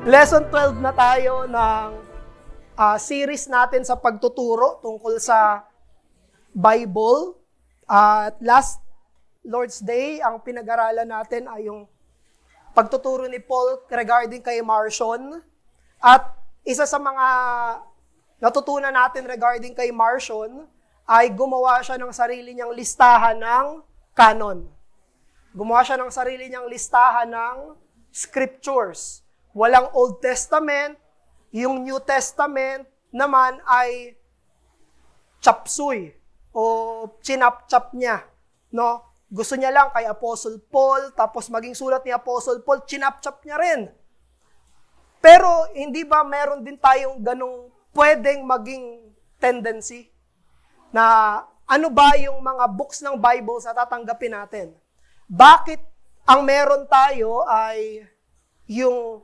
Lesson 12 na tayo ng series natin sa pagtuturo tungkol sa Bible. At last Lord's Day, ang pinag-aralan natin ay yung pagtuturo ni Paul regarding kay Marcion. At isa sa mga natutunan natin regarding kay Marcion ay gumawa siya ng sarili niyang listahan ng canon. Gumawa siya ng sarili niyang listahan ng scriptures. Walang Old Testament, yung New Testament naman ay chapsuy o chinap-chap niya. No? Gusto niya lang kay Apostle Paul, tapos maging sulat ni Apostle Paul, chinap-chap niya rin. Pero hindi ba meron din tayong ganong pwedeng maging tendency na ano ba yung mga books ng Bible sa tatanggapin natin? Bakit ang meron tayo ay yung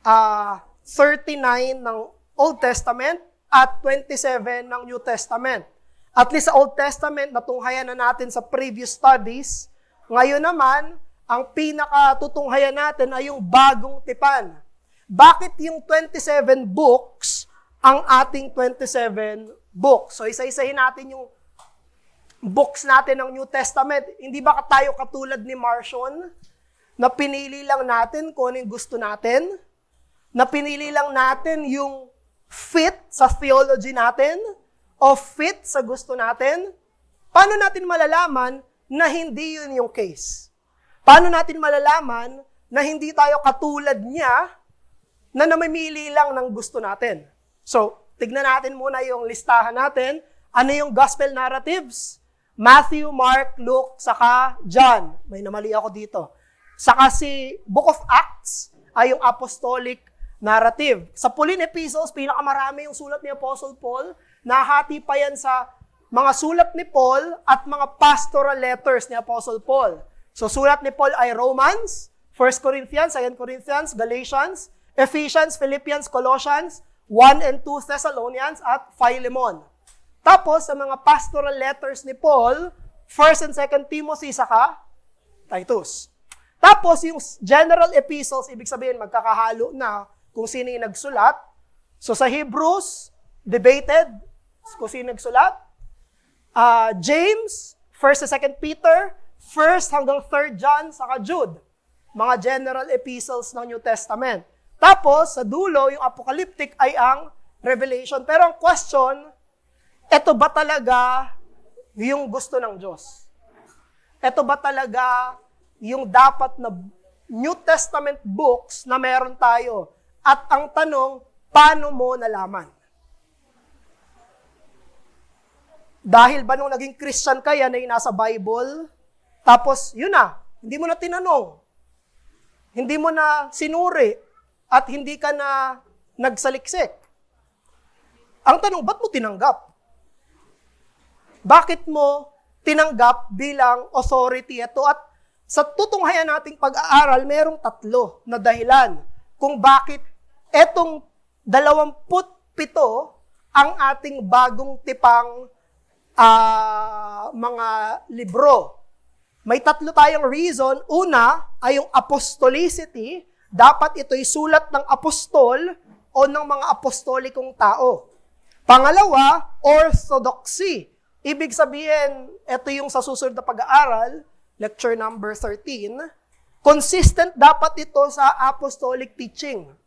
39 ng Old Testament at 27 ng New Testament? At least sa Old Testament, natunghayan na natin sa previous studies. Ngayon naman, ang pinakatutunghayan natin ay yung bagong tipan. Bakit yung 27 books ang ating 27 books? So isa-isahin natin yung books natin ng New Testament. Hindi ba tayo katulad ni Marcion na pinili lang natin kung ano yung gusto natin? Na pinili lang natin yung fit sa theology natin o fit sa gusto natin? Paano natin malalaman na hindi yun yung case? Paano natin malalaman na hindi tayo katulad niya na namimili lang ng gusto natin? So, tignan natin muna yung listahan natin. Ano yung gospel narratives? Matthew, Mark, Luke, saka John. May namali ako dito. Saka si Book of Acts ay yung apostolic narrative. Sa Pauline epistles, pinakamarami yung sulat ni Apostle Paul. Nahati pa yan sa mga sulat ni Paul at mga pastoral letters ni Apostle Paul. So, sulat ni Paul ay Romans, 1 Corinthians, 2 Corinthians, Galatians, Ephesians, Philippians, Colossians, 1 and 2 Thessalonians, at Philemon. Tapos, sa mga pastoral letters ni Paul, 1 and 2 Timothy, saka Titus. Tapos, yung general epistles, ibig sabihin, magkakahalo na kung sino yung nagsulat. So, sa Hebrews, debated kung sino nagsulat. James, 1 and 2 Peter, 1 hanggang 3 John, saka Jude. Mga general epistles ng New Testament. Tapos, sa dulo, yung apocalyptic ay ang Revelation. Pero ang question, eto ba talaga yung gusto ng Diyos? Eto ba talaga yung dapat na New Testament books na meron tayo? At ang tanong, paano mo nalaman? Dahil ba nung naging Christian ka, yan ay nasa Bible? Tapos, yun na, hindi mo na tinanong. Hindi mo na sinuri. At hindi ka na nagsaliksik. Ang tanong, ba't mo tinanggap? Bakit mo tinanggap bilang authority ito? At sa tutunghayan nating pag-aaral, merong 3 na dahilan kung bakit etong 27 ang ating bagong tipang mga libro. May 3 tayong reason. Una ay yung apostolicity. Dapat ito'y sulat ng apostol o ng mga apostolikong tao. Pangalawa, orthodoxy. Ibig sabihin, ito yung sa susunod na pag-aaral, lecture number 13, consistent dapat ito sa apostolic teaching.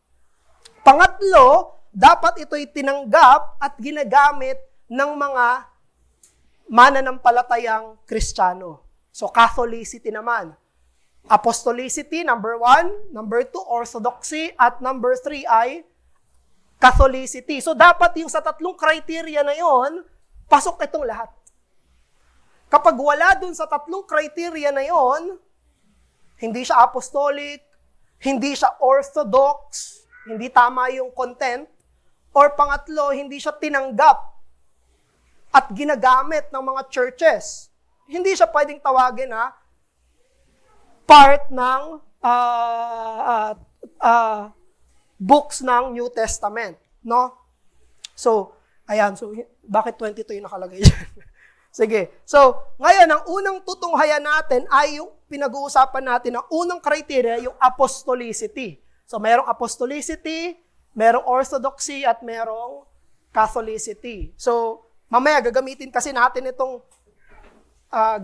Pangatlo, dapat ito'y tinanggap at ginagamit ng mga mananampalatayang Kristiyano. So, Catholicity naman. Apostolicity, number 1. Number 2, orthodoxy. At number 3 ay Catholicity. So, dapat yung sa 3 criteria na yon, pasok itong lahat. Kapag wala dun sa 3 criteria na yon, hindi siya apostolic, hindi siya orthodox, hindi tama yung content, or pangatlo, hindi siya tinanggap at ginagamit ng mga churches. Hindi siya pwedeng tawagin na part ng books ng New Testament, no? So, ayan. So, bakit 22 yung nakalagay dyan? Sige. So, ngayon, ang unang tutunghayan natin ay yung pinag-uusapan natin, ang unang criteria, yung apostolicity. So, merong apostolicity, merong orthodoxy, at merong Catholicity. So, mamaya gagamitin kasi natin itong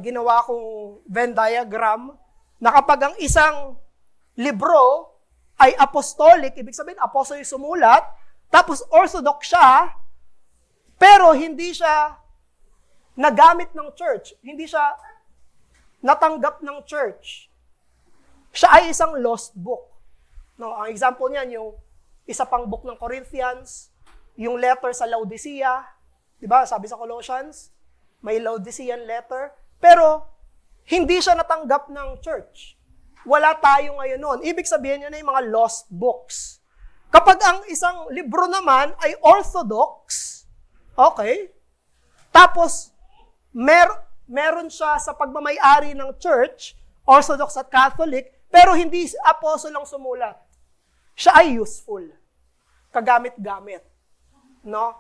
ginawa kong Venn diagram na kapag ang isang libro ay apostolic, ibig sabihin, apostol yung sumulat, tapos orthodox siya, pero hindi siya nagamit ng church, hindi siya natanggap ng church. Siya ay isang lost book. No, ang example niyan, yung isa pang book ng Corinthians, yung letter sa Laodicea, di ba? Sabi sa Colossians, may Laodicean letter, pero hindi siya natanggap ng church. Wala tayo ngayon noon. Ibig sabihin yun ay mga lost books. Kapag ang isang libro naman ay orthodox, okay, tapos meron siya sa pagmamay-ari ng church, orthodox at Catholic, pero hindi apostle ang sumulat. Siya ay useful. Kagamit-gamit. No?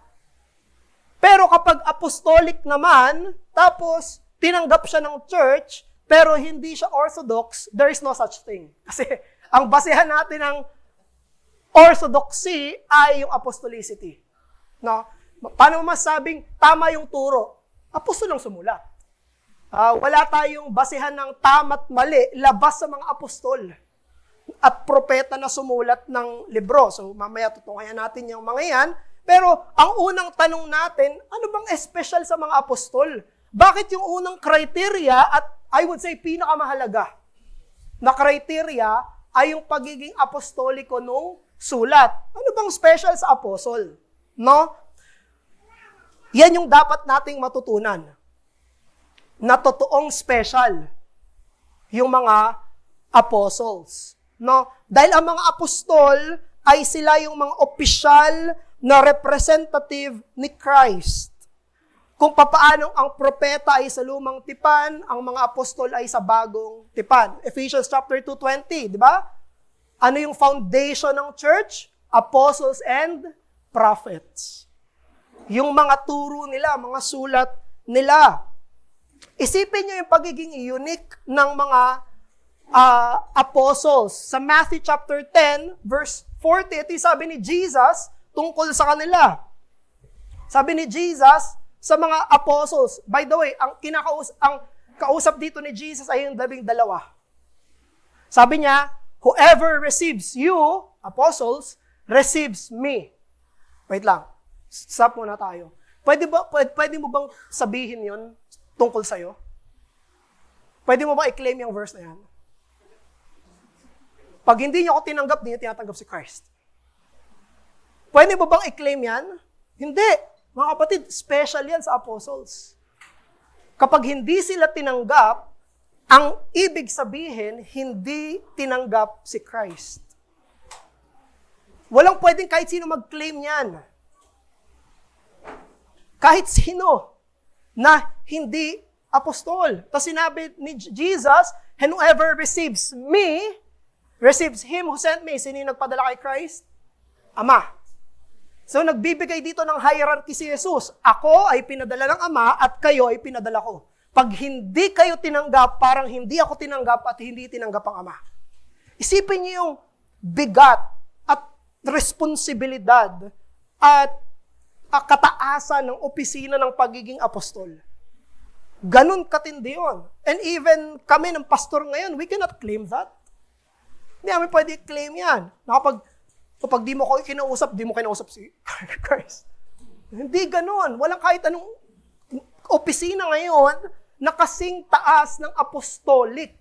Pero kapag apostolic naman, tapos tinanggap siya ng church, pero hindi siya orthodox, there is no such thing. Kasi ang basehan natin ng orthodoxy ay yung apostolicity. No? Paano masabing tama yung turo? Apostol ang sumulat. Wala tayong basehan ng tama't mali, labas sa mga apostol at propeta na sumulat ng libro. So mamaya tutungayan natin yung mga yan. Pero ang unang tanong natin, ano bang espesyal sa mga apostol? Bakit yung unang criteria at I would say pinakamahalaga na criteria ay yung pagiging apostoliko nung sulat? Ano bang special sa apostle? No? Yan yung dapat nating matutunan. Na totoong special yung mga apostles. No? Dahil ang mga apostol ay sila yung mga opisyal na representative ni Christ. Kung papaano ang propeta ay sa lumang tipan, ang mga apostol ay sa bagong tipan. Ephesians chapter 2:20, di ba? Ano yung foundation ng church? Apostles and prophets. Yung mga turo nila, mga sulat nila. Isipin niyo yung pagiging unique ng mga apostles. Sa Matthew chapter 10, verse 40, ito yung sabi ni Jesus tungkol sa kanila. Sabi ni Jesus sa mga apostles, by the way, ang kausap dito ni Jesus ay yung 12. Sabi niya, whoever receives you, apostles, receives me. Wait lang. Stop muna tayo. Pwede mo bang sabihin yun tungkol sa'yo? Pwede mo bang i-claim yung verse na yan? Pag hindi niyo ako tinanggap, hindi niyo tinatanggap si Christ. Pwede mo bang i-claim yan? Hindi. Mga kapatid, special yan sa apostles. Kapag hindi sila tinanggap, ang ibig sabihin, hindi tinanggap si Christ. Walang pwedeng kahit sino mag-claim yan. Kahit sino na hindi apostol. Tapos sinabi ni Jesus, and whoever receives me, receives Him who sent me. Sino yung nagpadala kay Christ? Ama. So nagbibigay dito ng hierarchy si Jesus. Ako ay pinadala ng Ama at kayo ay pinadala ko. Pag hindi kayo tinanggap, parang hindi ako tinanggap at hindi tinanggap ang Ama. Isipin niyo yung bigat at responsibilidad at kataasan ng opisina ng pagiging apostol. Ganun katindi yun. And even kami ng pastor ngayon, we cannot claim that. Hindi namin pwede i-claim yan. Kapag di mo ko kinausap, di mo kinausap si Christ. Hindi ganun. Walang kahit anong opisina ngayon na kasing taas ng apostolic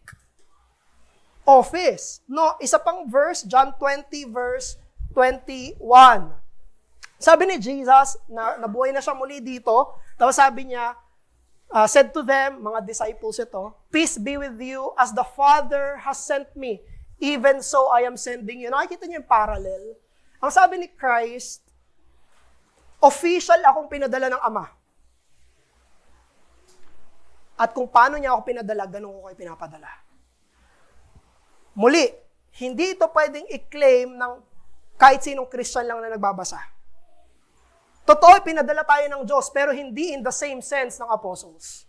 office. No, isa pang verse, John 20 verse 21. Sabi ni Jesus, nabuhay na siya muli dito, tapos sabi niya, said to them, mga disciples ito, peace be with you as the Father has sent me. Even so, I am sending you. Nakikita niyo yung parallel? Ang sabi ni Christ, official akong pinadala ng Ama. At kung paano niya ako pinadala, ganun ko kayo pinapadala. Muli, hindi ito pwedeng i-claim ng kahit sinong Christian lang na nagbabasa. Totoo, pinadala tayo ng Diyos, pero hindi in the same sense ng apostles.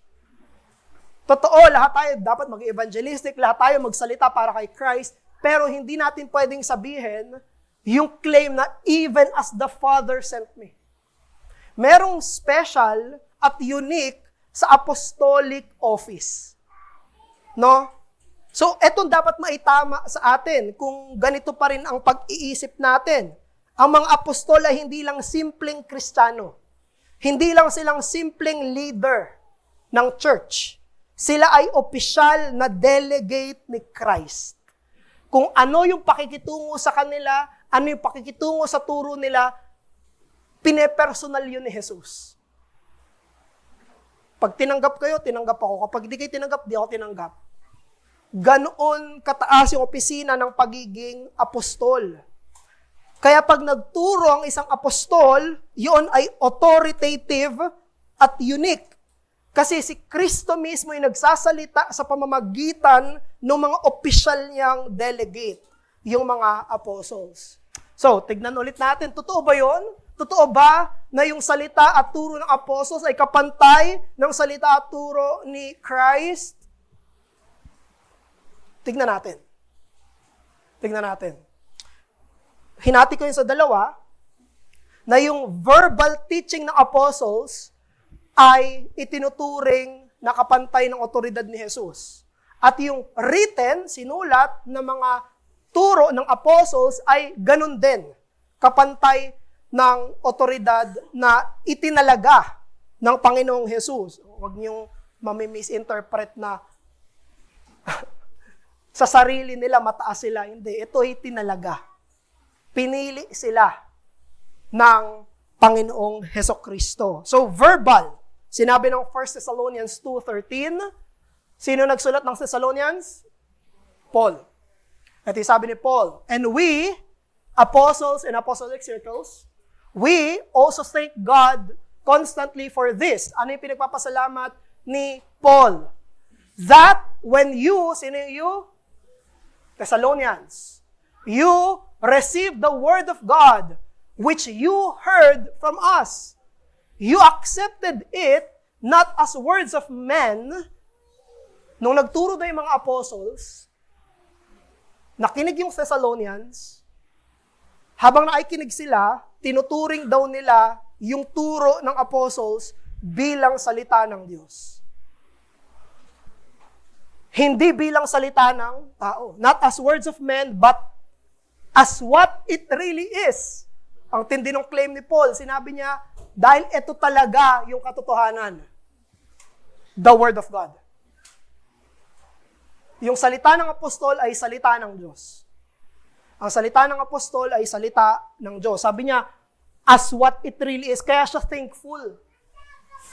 Totoo, lahat tayo dapat mag-evangelistic, lahat tayo magsalita para kay Christ, pero hindi natin pwedeng sabihin yung claim na even as the Father sent me. Merong special at unique sa apostolic office. No? So, etong dapat maitama sa atin kung ganito pa rin ang pag-iisip natin. Ang mga apostol ay hindi lang simpleng Kristiyano. Hindi lang silang simpleng leader ng church. Sila ay opisyal na delegate ni Christ. Kung ano yung pakikitungo sa kanila, ano yung pakikitungo sa turo nila, pinepersonal yun ni Jesus. Pag tinanggap kayo, tinanggap ako. Kapag di kayo tinanggap, di ako tinanggap. Ganoon kataas yung opisina ng pagiging apostol. Kaya pag nagturo ang isang apostol, yun ay authoritative at unique. Kasi si Kristo mismo ay nagsasalita sa pamamagitan ng mga opisyal niyang delegate, yung mga apostles. So, tignan ulit natin, totoo ba yun? Totoo ba na yung salita at turo ng apostles ay kapantay ng salita at turo ni Christ? Tignan natin. Tignan natin. Hinati ko yun sa dalawa, na yung verbal teaching ng apostles ay itinuturing na kapantay ng otoridad ni Jesus. At yung written, sinulat ng mga turo ng apostles ay ganun din, kapantay ng otoridad na itinalaga ng Panginoong Jesus. Huwag niyong mami-misinterpret na sa sarili nila mataas sila. Hindi, ito ay tinalaga. Pinili sila ng Panginoong Hesukristo. So, verbal. Sinabi ng 1 Thessalonians 2:13. Sino nagsulat ng Thessalonians? Paul. At sabi ni Paul, and we, apostles and apostolic circles, we also thank God constantly for this. Ano yung pinagpapasalamat ni Paul? That when you, sino you? Thessalonians, you received the word of God, which you heard from us. You accepted it not as words of men. Nung nagturo na yung mga apostles, nakinig yung Thessalonians, habang nakikinig sila, tinuturing daw nila yung turo ng apostles bilang salita ng Diyos. Hindi bilang salita ng tao. Not as words of men, but as what it really is. Ang tindi ng claim ni Paul, sinabi niya, dahil ito talaga yung katotohanan. The Word of God. Yung salita ng apostol ay salita ng Diyos. Ang salita ng apostol ay salita ng Diyos. Sabi niya, as what it really is. Kaya siya thankful.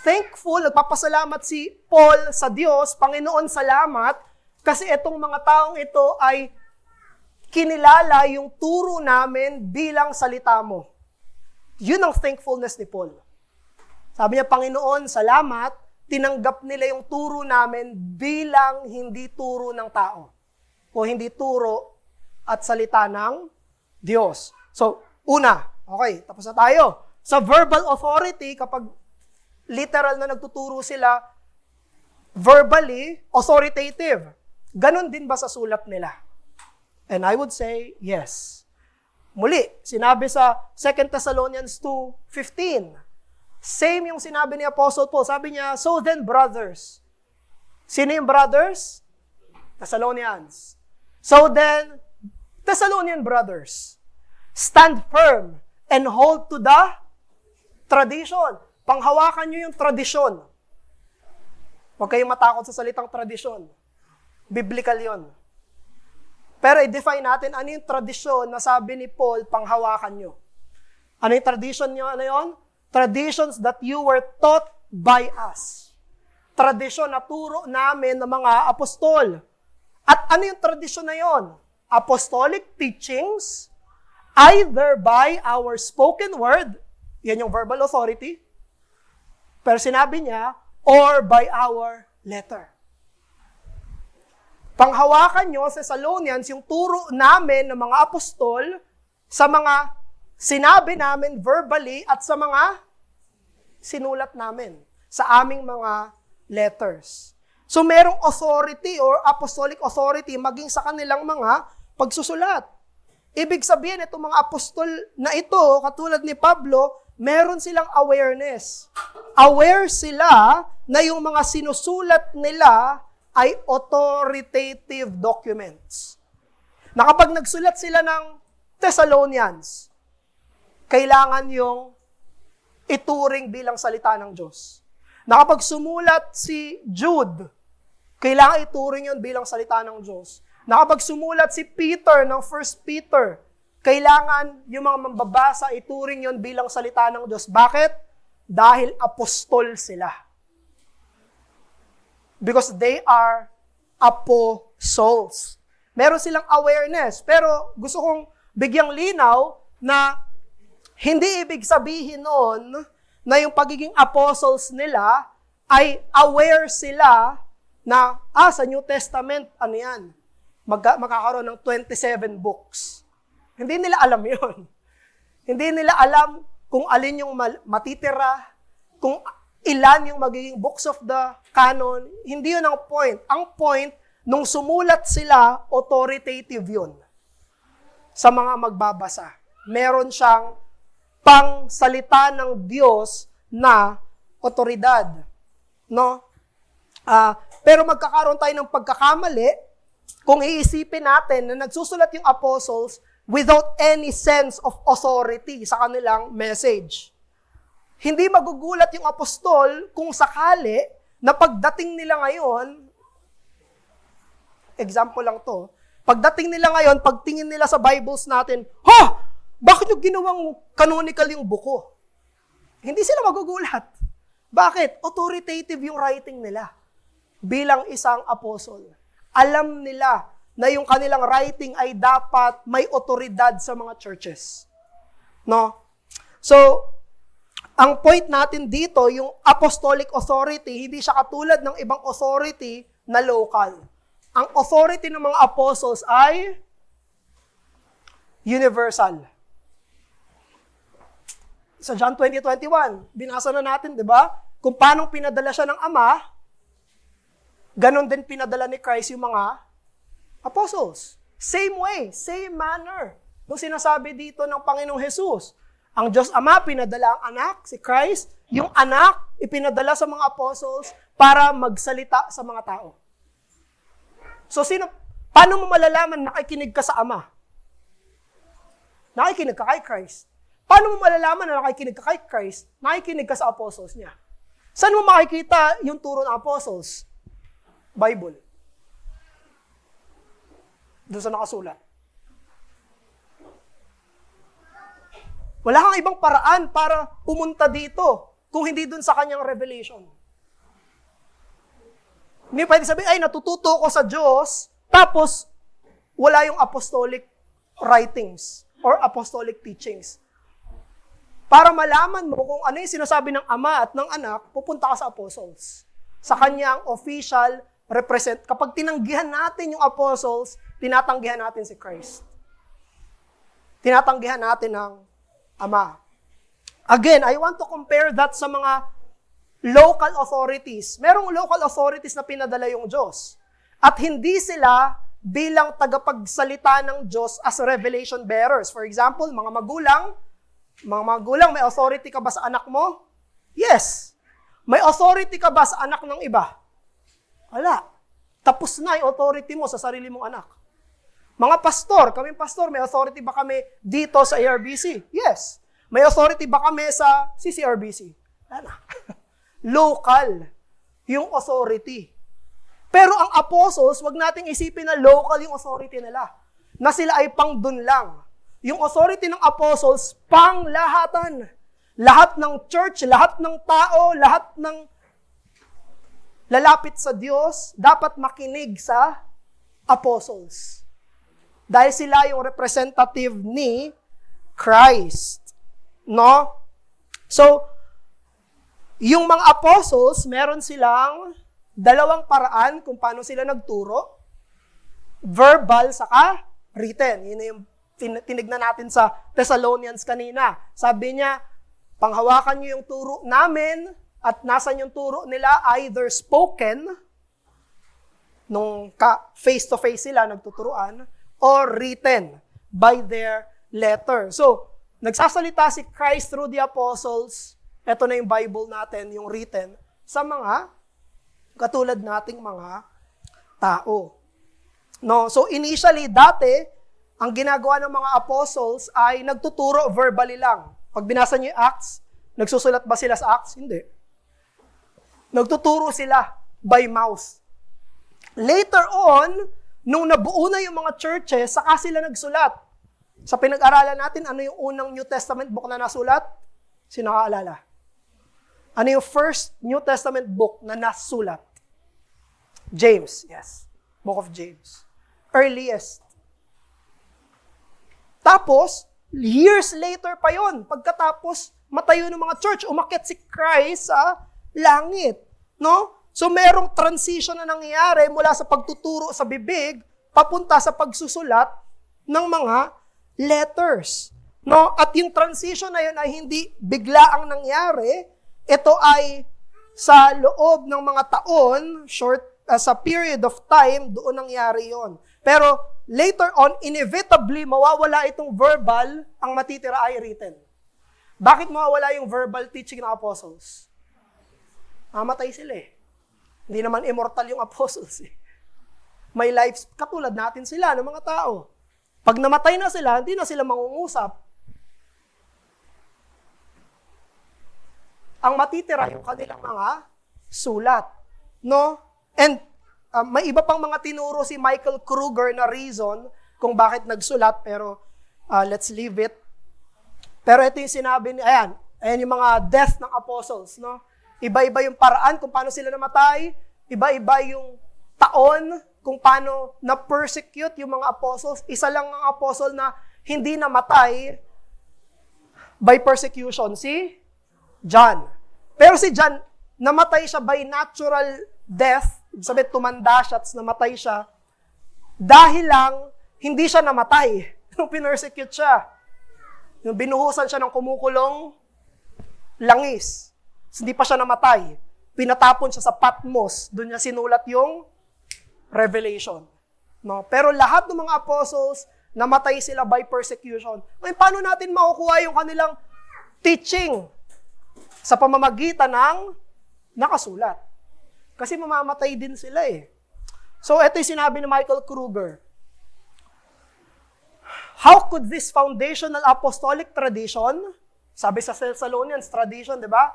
Thankful, nagpapasalamat si Paul sa Diyos, Panginoon, salamat, kasi itong mga taong ito ay kinilala yung turo namin bilang salita mo. Yun ang thankfulness ni Paul. Sabi niya, Panginoon, salamat, tinanggap nila yung turo namin bilang hindi turo ng tao. O hindi turo at salita ng Diyos. So, una, okay, tapos na tayo. Sa verbal authority, kapag literal na nagtuturo sila, verbally, authoritative. Ganon din ba sa sulat nila? And I would say, yes. Muli, sinabi sa 2 Thessalonians 2:15. Same yung sinabi ni Apostle Paul. Sabi niya, so then brothers. Sino yung brothers? Thessalonians. So then, Thessalonian brothers, stand firm and hold to the tradition. Panghawakan nyo yung tradisyon. Huwag kayong matakot sa salitang tradisyon. Biblical yon. Pero i-define natin ano yung tradisyon na sabi ni Paul, panghawakan nyo. Ano yung tradition nyo? Ano yun? Traditions that you were taught by us. Tradisyon na turo namin ng mga apostol. At ano yung tradisyon na yon? Apostolic teachings, either by our spoken word, yan yung verbal authority, pero sinabi niya, or by our letter. Panghawakan nyo sa Thessalonians yung turo namin ng mga apostol sa mga sinabi namin verbally at sa mga sinulat namin sa aming mga letters. So merong authority or apostolic authority maging sa kanilang mga pagsusulat. Ibig sabihin, itong mga apostol na ito, katulad ni Pablo, meron silang awareness. Aware sila na yung mga sinusulat nila ay authoritative documents. Na kapag nagsulat sila ng Thessalonians, kailangan yung ituring bilang salita ng Diyos. Na kapag sumulat si Jude, kailangan ituring yun bilang salita ng Diyos. Na kapag sumulat si Peter ng 1 Peter, kailangan yung mga mambabasa ituring yun bilang salita ng Diyos. Bakit? Dahil apostol sila. Because they are apostles. Meron silang awareness. Pero gusto kong bigyang linaw na hindi ibig sabihin noon na yung pagiging apostles nila ay aware sila na, sa New Testament, ano yan? Magkakaroon ng 27 books. Hindi nila alam yon. Hindi nila alam kung alin yung matitira, kung ilan yung magiging books of the canon. Hindi yun ang point. Ang point, nung sumulat sila, authoritative yun sa mga magbabasa. Meron siyang pangsalita ng Diyos na otoridad. No? Pero magkakaroon tayo ng pagkakamali kung iisipin natin na nagsusulat yung apostles without any sense of authority sa kanilang message. Hindi magugulat yung apostol kung sakali na pagdating nila ngayon, example lang to, pagdating nila ngayon, pagtingin nila sa Bibles natin, bakit yung ginawang canonical yung buko? Hindi sila magugulat. Bakit? Authoritative yung writing nila bilang isang apostle. Alam nila na yung kanilang writing ay dapat may otoridad sa mga churches. No? So, ang point natin dito, yung apostolic authority, hindi siya katulad ng ibang authority na local. Ang authority ng mga apostles ay universal. Sa John 20:21, binasa na natin, di ba? Kung paano pinadala siya ng Ama, ganon din pinadala ni Christ yung mga apostles. Same way, same manner. Nung sinasabi dito ng Panginoong Jesus, ang Diyos Ama, pinadala ang anak, si Christ. Yung anak, ipinadala sa mga apostles para magsalita sa mga tao. So, paano mo malalaman nakikinig ka sa Ama? Nakikinig ka kay Christ. Paano mo malalaman na nakikinig ka kay Christ? Nakikinig ka sa apostles niya. Saan mo makikita yung turo ng apostles? Bible. Doon sa nakasulat. Wala kang ibang paraan para pumunta dito kung hindi doon sa kanyang revelation. Hindi pwede sabihin, natututo ko sa Diyos, tapos wala yung apostolic writings or apostolic teachings. Para malaman mo kung ano yung sinasabi ng Ama at ng Anak, pupunta ka sa apostles. Sa kanyang official represent. Kapag tinanggihan natin yung apostles, tinatanggihan natin si Christ. Tinatanggihan natin ang Ama. Again, I want to compare that sa mga local authorities. Merong local authorities na pinadala yung Diyos. At hindi sila bilang tagapagsalita ng Diyos as revelation bearers. For example, mga magulang, may authority ka ba sa anak mo? Yes. May authority ka ba sa anak ng iba? Wala. Tapos na yung authority mo sa sarili mong anak. Mga pastor, kaming pastor, may authority ba kami dito sa ARBC? Yes. May authority ba kami sa CCRBC? Wala na. Local yung authority. Pero ang apostles, wag nating isipin na local yung authority nila. Na sila ay pang dun lang. Yung authority ng apostles, pang lahatan. Lahat ng church, lahat ng tao, lahat ng lalapit sa Diyos, dapat makinig sa apostles. Dahil sila yung representative ni Christ. No? So, yung mga apostles, meron silang dalawang paraan kung paano sila nagturo. Verbal saka written. Yun yung tinignan natin sa Thessalonians kanina. Sabi niya, panghawakan niyo yung turo namin at nasan yung turo nila, either spoken, nung face-to-face sila nagtuturuan, or written by their letter. So, nagsasalita si Christ through the apostles. Ito na yung Bible natin, yung written, sa mga katulad nating mga tao. No? So, initially, dati, ang ginagawa ng mga apostles ay nagtuturo verbally lang. Pag binasa niyo yung Acts, nagsusulat ba sila sa Acts? Hindi. Nagtuturo sila by mouth. Later on, nung nabuo na yung mga churches, saka sila nagsulat. Sa pinag-aralan natin, ano yung unang New Testament book na nasulat? Sino nakaalala? Ano yung first New Testament book na nasulat? James, yes. Book of James. Earliest. Tapos, years later pa yon, pagkatapos matayo ng mga church, umakyat si Christ sa langit. No? So, merong transition na nangyayari mula sa pagtuturo sa bibig, papunta sa pagsusulat ng mga letters. No? At yung transition na yun ay hindi bigla ang nangyari. Ito ay sa loob ng mga taon, sa period of time, doon nangyari yon. Pero later on, inevitably, mawawala itong verbal, ang matitira ay written. Bakit mawawala yung verbal teaching ng apostles? Mamatay sila eh. Hindi naman immortal yung apostles eh. May lives, katulad natin sila, ng mga tao. Pag namatay na sila, hindi na sila mangungusap. Ang matitira yung kanilang mga sulat. No? And may iba pang mga tinuro si Michael Kruger na reason kung bakit nagsulat, pero let's leave it. Pero ito yung sinabi niya, ayan yung mga death ng apostles, no? Iba-iba yung paraan kung paano sila namatay, iba-iba yung taon kung paano na-persecute yung mga apostles. Isa lang ang apostle na hindi namatay by persecution, si John. Pero si John, namatay siya by natural death, sabi tumanda siya at namatay siya, dahil lang hindi siya namatay nung pinersecute siya. Nung binuhusan siya ng kumukulong langis. Hindi pa siya namatay. Pinatapon siya sa Patmos. Doon niya sinulat yung Revelation. No? Pero lahat ng mga apostles, namatay sila by persecution. Ngayon, paano natin makukuha yung kanilang teaching? Sa pamamagitan ng nakasulat. Kasi mamamatay din sila eh. So, ito yung sinabi ni Michael Kruger. How could this foundational apostolic tradition, sabi sa Thessalonians, tradition, di ba?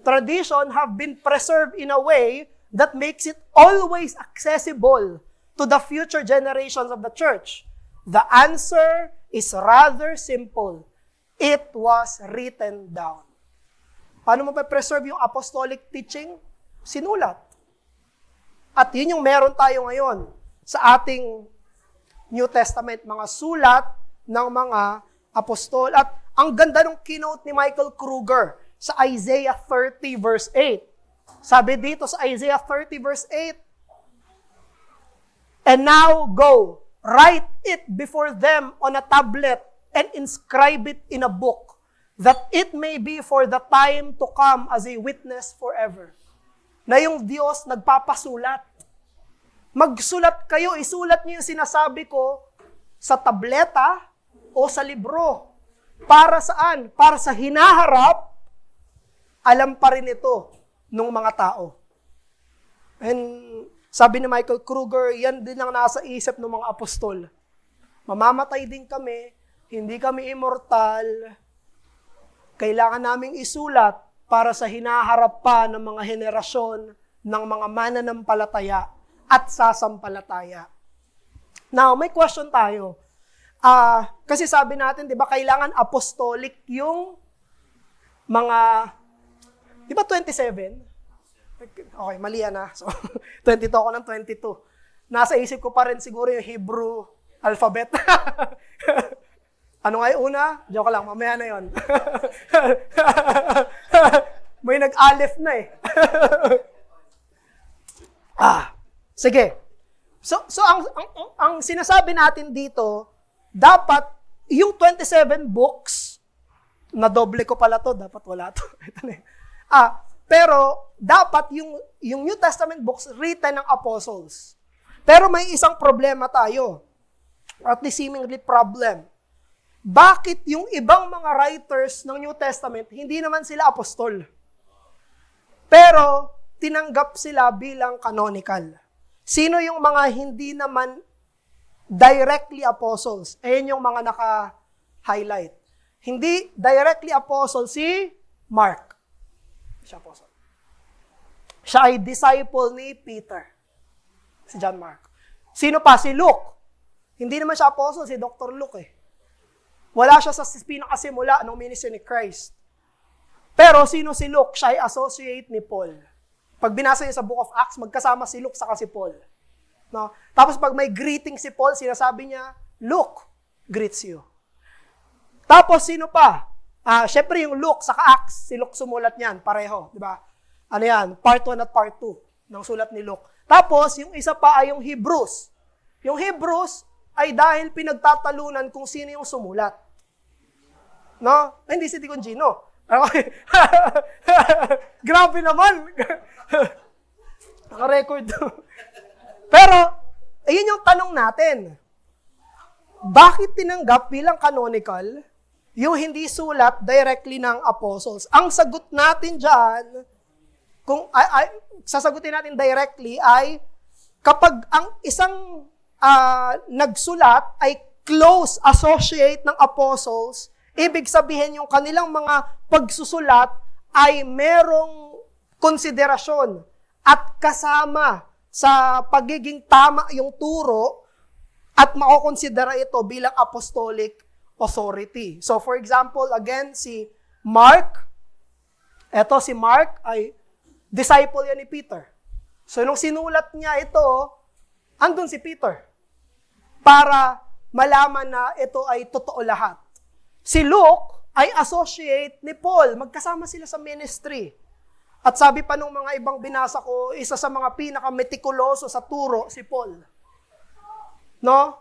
Tradition have been preserved in a way that makes it always accessible to the future generations of the church. The answer is rather simple. It was written down. Paano mo pa-preserve yung apostolic teaching? Sinulat. At yun yung meron tayo ngayon sa ating New Testament, mga sulat ng mga apostol. At ang ganda ng keynote ni Michael Kruger sa Isaiah 30 verse 8. Sabi dito sa Isaiah 30 verse 8, "And now go, write it before them on a tablet and inscribe it in a book, that it may be for the time to come as a witness forever." Na yung Diyos nagpapasulat. Magsulat kayo, isulat niyo yung sinasabi ko sa tableta o sa libro. Para saan? Para sa hinaharap, alam pa rin ito ng mga tao. And sabi ni Michael Kruger, yan din ang nasa isip ng mga apostol. Mamamatay din kami, hindi kami immortal, kailangan naming isulat para sa hinaharap pa ng mga henerasyon ng mga mananampalataya at sasampalataya. Now, may question tayo. Kasi sabi natin, di ba, kailangan apostolic yung mga, di ba 27? Okay, mali yan ha. So, 22 ako ng 22. Nasa isip ko pa rin siguro yung Hebrew alphabet. Ano nga yung una? Joke lang, mamaya na yun. May nag-alif na eh. Sige. So ang sinasabi natin dito, dapat yung 27 books, na doble ko pala to, dapat wala to. Ito na pero dapat yung New Testament books written ng apostles. Pero may isang problema tayo. or at least seemingly problem. Bakit yung ibang mga writers ng New Testament, hindi naman sila apostol? Pero, tinanggap sila bilang canonical. Sino yung mga hindi naman directly apostles? Ayan yung mga naka-highlight. Hindi directly apostle si Mark. Siya apostle. Siya ay disciple ni Peter. Si John Mark. Sino pa? Si Luke. Hindi naman siya apostle, si Dr. Luke eh. Wala siya sa pinakasimula ng ministry ni Christ. Pero sino si Luke? Siya ay associate ni Paul. Pag binasa niyo sa Book of Acts, magkasama si Luke saka si Paul. No? Tapos pag may greeting si Paul, sinasabi niya, Luke greets you. Tapos sino pa? Syempre yung Luke saka Acts, si Luke sumulat niyan, pareho, di ba? Ano yan? Part 1 at part 2 ng sulat ni Luke. Tapos yung isa pa ay yung Hebrews. Yung Hebrews ay dahil pinagtatalunan kung sino yung sumulat. No? Ay, hindi si Deacon Gino. Okay. Grabe naman. Naka-record. Pero, ayun yung tanong natin. Bakit tinanggap bilang canonical yung hindi sulat directly ng apostles? Ang sagot natin dyan, kung sasagutin natin directly ay kapag ang isang nagsulat ay close associate ng apostles, ibig sabihin yung kanilang mga pagsusulat ay merong konsiderasyon at kasama sa pagiging tama yung turo at makokonsidera ito bilang apostolic authority. So for example, again, si Mark, si Mark ay disciple yan ni Peter. So nung sinulat niya ito, andun si Peter para malaman na ito ay totoo lahat. Si Luke ay associate ni Paul. Magkasama sila sa ministry. At sabi pa nung mga ibang binasa ko, isa sa mga pinaka-metikuloso sa turo, si Paul. No?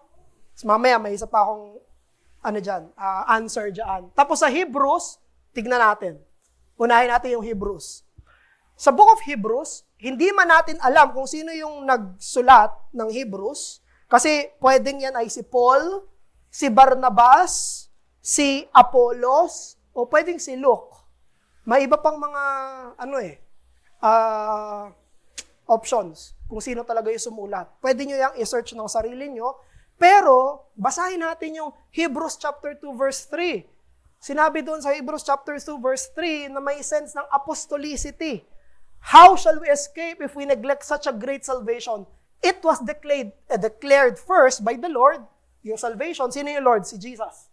So, mamaya may isa pa akong answer dyan. Tapos sa Hebrews, tignan natin. Unahin natin yung Hebrews. Sa Book of Hebrews, hindi man natin alam kung sino yung nagsulat ng Hebrews, kasi pwedeng yan ay si Paul, si Barnabas, si Apollos, o pwedeng si Luke. May iba pang mga, options kung sino talaga yung sumulat. Pwede nyo yung i-search ng sarili nyo, pero basahin natin yung Hebrews chapter 2 verse 3. Sinabi doon sa Hebrews chapter 2 verse 3 na may sense ng apostolicity. How shall we escape if we neglect such a great salvation? It was declared first by the Lord, yung salvation. Sino yung Lord? Si Jesus.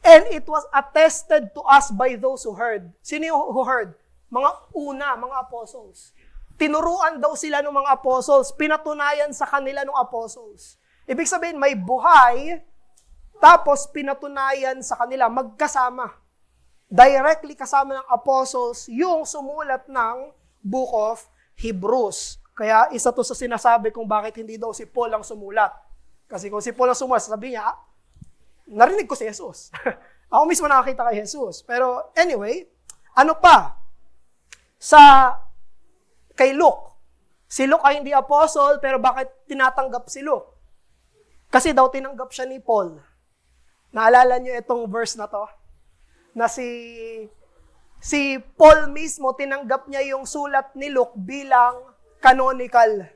And it was attested to us by those who heard. Sino yung who heard? Mga apostles. Tinuruan daw sila ng mga apostles, pinatunayan sa kanila ng apostles. Ibig sabihin, may buhay, tapos pinatunayan sa kanila, magkasama. Directly kasama ng apostles, yung sumulat ng Book of Hebrews. Kaya isa to sa sinasabi kung bakit hindi daw si Paul ang sumulat. Kasi kung si Paul ang sumulat, sabi niya, narinig ko si Jesus. Ako mismo nakakita kay Jesus. Pero anyway, ano pa? Kay Luke. Si Luke ay hindi apostle, pero bakit tinatanggap si Luke? Kasi daw tinanggap siya ni Paul. Naalala niyo itong verse na to? Na si Paul mismo, tinanggap niya yung sulat ni Luke bilang canonical.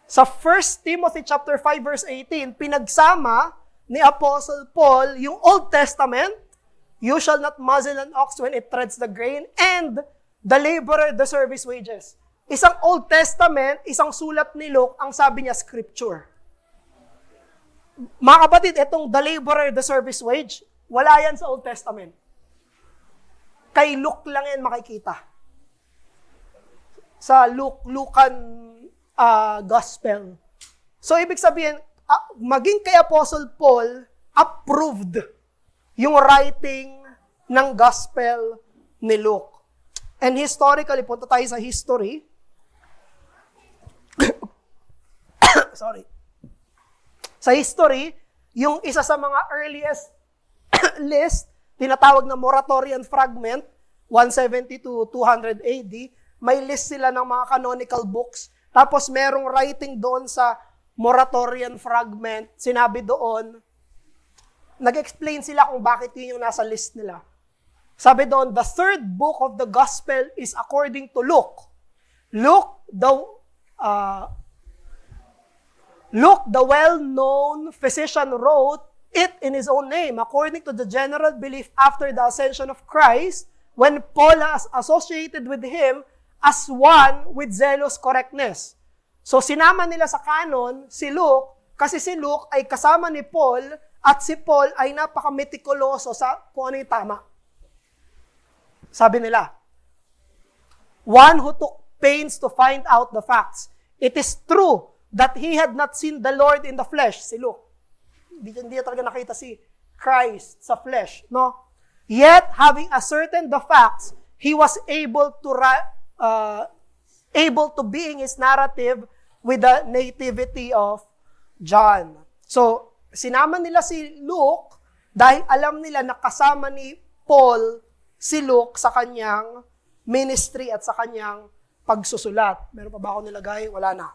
Sa 1 Timothy chapter 5 verse 18, pinagsama ni Apostle Paul yung Old Testament, you shall not muzzle an ox when it treads the grain, and the laborer deserve his wages. Isang Old Testament, isang sulat ni Luke, ang sabi niya, scripture. Mga kapatid, itong the laborer deserve his wage, wala yan sa Old Testament. Kay Luke lang yan makikita. Sa Lucan Gospel. So, ibig sabihin, maging kay Apostle Paul, approved yung writing ng Gospel ni Luke. And historically, punta tayo sa history. Sorry. Sa history, yung isa sa mga earliest list, tinatawag na Moratorian Fragment, 170 to 200 AD, may list sila ng mga canonical books. Tapos merong writing doon sa Moratorian fragment, sinabi doon, nag-explain sila kung bakit yun yung nasa list nila. Sabi doon, the third book of the gospel is according to Luke. Luke, the well-known physician, wrote it in his own name, according to the general belief after the ascension of Christ, when Paul has associated with him as one with zealous correctness. So, sinama nila sa canon si Luke, kasi si Luke ay kasama ni Paul, at si Paul ay napaka-metikuloso sa kung ano yung tama. Sabi nila, one who took pains to find out the facts. It is true that he had not seen the Lord in the flesh, si Luke. Hindi talaga nakita si Christ sa flesh, no? Yet, having ascertained the facts, he was able to being his narrative with the nativity of John. So, sinama nila si Luke dahil alam nila na kasama ni Paul si Luke sa kanyang ministry at sa kanyang pagsusulat. Meron pa ba ako nilagay? Wala na.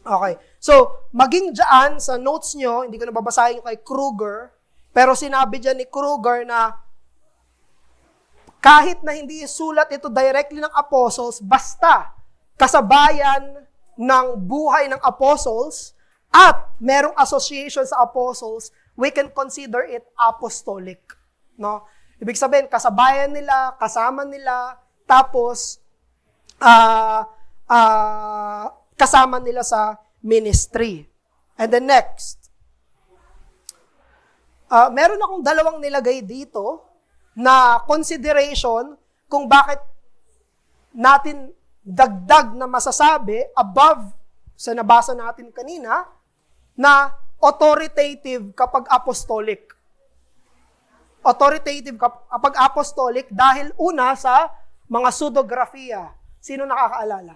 Okay. So, maging dyan sa notes nyo, hindi ko na babasahin kay Kruger, pero sinabi dyan ni Kruger na kahit na hindi isulat ito directly ng apostles, basta kasabayan ng buhay ng apostles at merong association sa apostles, we can consider it apostolic. No? Ibig sabihin, kasabayan nila, kasama nila, tapos kasama nila sa ministry. And then next, meron akong dalawang nilagay dito na consideration kung bakit natin dagdag na masasabi above sa nabasa natin kanina na authoritative kapag apostolic. Authoritative kapag apostolic dahil una sa mga pseudographia. Sino nakakaalala?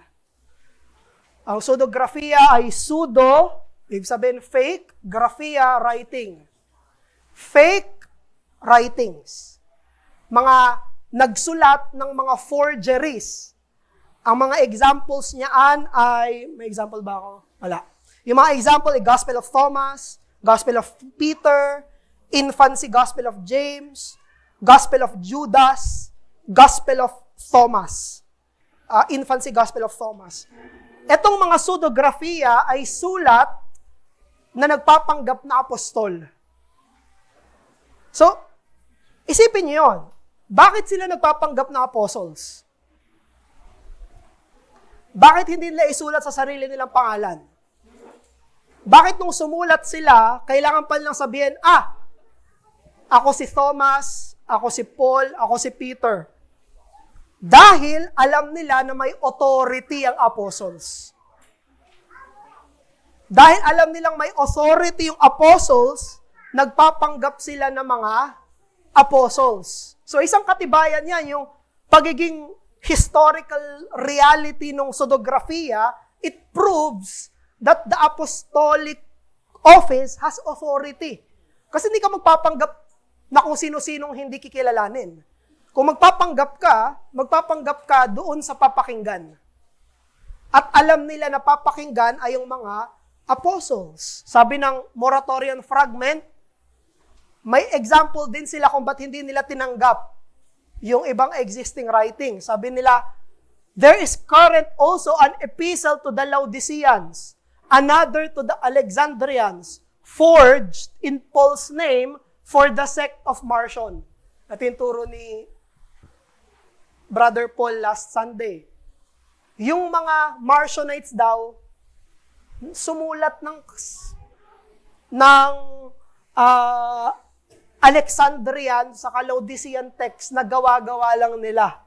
Ang pseudographia ay pseudo, ibig sabihin fake, graphia, writing. Fake writings. Mga nagsulat ng mga forgeries. Ang mga examples niyaan ay, may example ba ako? Wala. Yung mga example ay Gospel of Thomas, Gospel of Peter, Infancy Gospel of James, Gospel of Judas, Gospel of Thomas. Infancy Gospel of Thomas. Etong mga pseudographia ay sulat na nagpapanggap na apostol. So, isipin niyo yun. Bakit sila nagpapanggap na apostles? Bakit hindi nila isulat sa sarili nilang pangalan? Bakit nung sumulat sila, kailangan pa nilang sabihin, ako si Thomas, ako si Paul, ako si Peter. Dahil alam nila na may authority ang apostles. Dahil alam nilang may authority yung apostles, nagpapanggap sila ng mga apostles. So isang katibayan yan, yung pagiging historical reality ng pseudographia, it proves that the apostolic office has authority. Kasi hindi ka magpapanggap na kung sino-sinong hindi kikilalanin. Kung magpapanggap ka doon sa papakinggan. At alam nila na papakinggan ay yung mga apostles. Sabi ng Moratorian fragment, may example din sila kung ba't hindi nila tinanggap yung ibang existing writing. Sabi nila, there is current also an epistle to the Laodiceans, another to the Alexandrians, forged in Paul's name for the sect of Marcion. At yung turo ni Brother Paul last Sunday. Yung mga Marcionites daw, sumulat ng Alexandrian sa Laodicean text na gawa-gawa lang nila.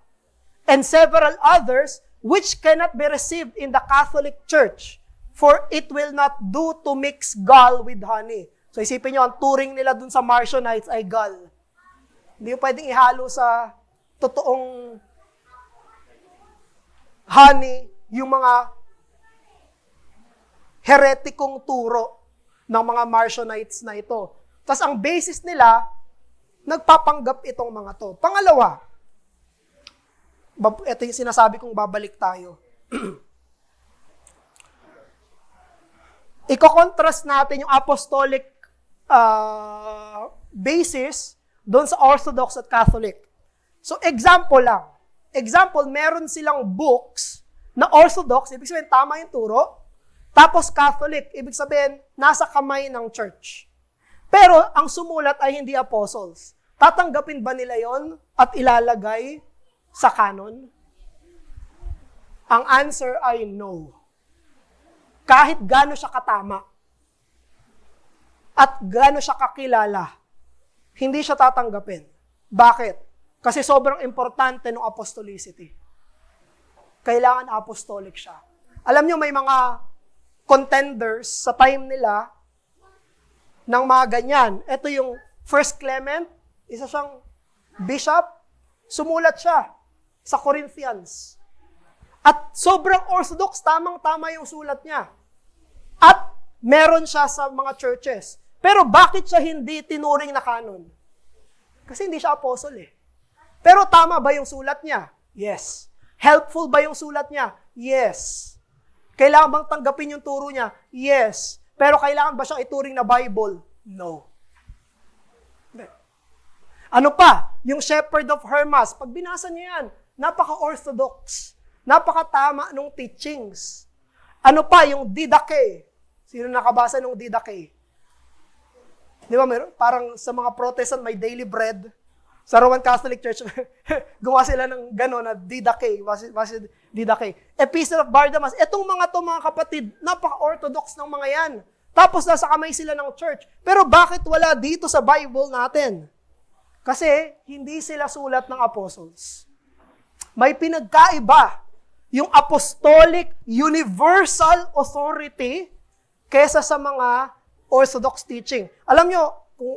And several others which cannot be received in the Catholic Church, for it will not do to mix gall with honey. So isipin nyo, ang turing nila dun sa Marcionites ay gall. Hindi mo pwedeng ihalo sa totoong honey yung mga heretikong turo ng mga Marcionites na ito. Tapos ang basis nila, nagpapanggap itong mga to. Pangalawa, ito yung sinasabi kong babalik tayo. iko-contrast natin yung apostolic basis doon sa Orthodox at Catholic. So, example lang. Example, meron silang books na Orthodox, ibig sabihin, tama yung turo. Tapos Catholic, ibig sabihin, nasa kamay ng church. Pero, ang sumulat ay hindi apostles. Tatanggapin ba nila yon at ilalagay sa canon? Ang answer ay no. Kahit gaano siya katama at gaano siya kakilala, hindi siya tatanggapin. Bakit? Kasi sobrang importante ng apostolicity. Kailangan apostolic siya. Alam nyo, may mga contenders sa time nila ng mga ganyan. Ito yung First Clement, isa siyang bishop, sumulat siya sa Corinthians. At sobrang orthodox, tamang-tama yung sulat niya. At meron siya sa mga churches. Pero bakit siya hindi tinuring na canon? Kasi hindi siya apostle eh. Pero tama ba yung sulat niya? Yes. Helpful ba yung sulat niya? Yes. Kailangan bang tanggapin yung turo niya? Yes. Pero kailangan ba siyang ituring na Bible? No. Ano pa? Yung Shepherd of Hermas. Pag binasa niyo yan, napaka-orthodox. Napakatama nung teachings. Ano pa? Yung Didache. Sino nakabasa nung Didache? Di ba, parang sa mga Protestant may daily bread. Sa Roman Catholic Church, gumawa sila ng gano'n na Didache. Didache. Epistle of Barnabas. Etong mga to, mga kapatid, napaka-orthodox ng mga yan. Tapos nasa kamay sila ng church. Pero bakit wala dito sa Bible natin? Kasi hindi sila sulat ng apostles. May pinagkaiba yung apostolic universal authority kesa sa mga orthodox teaching. Alam nyo,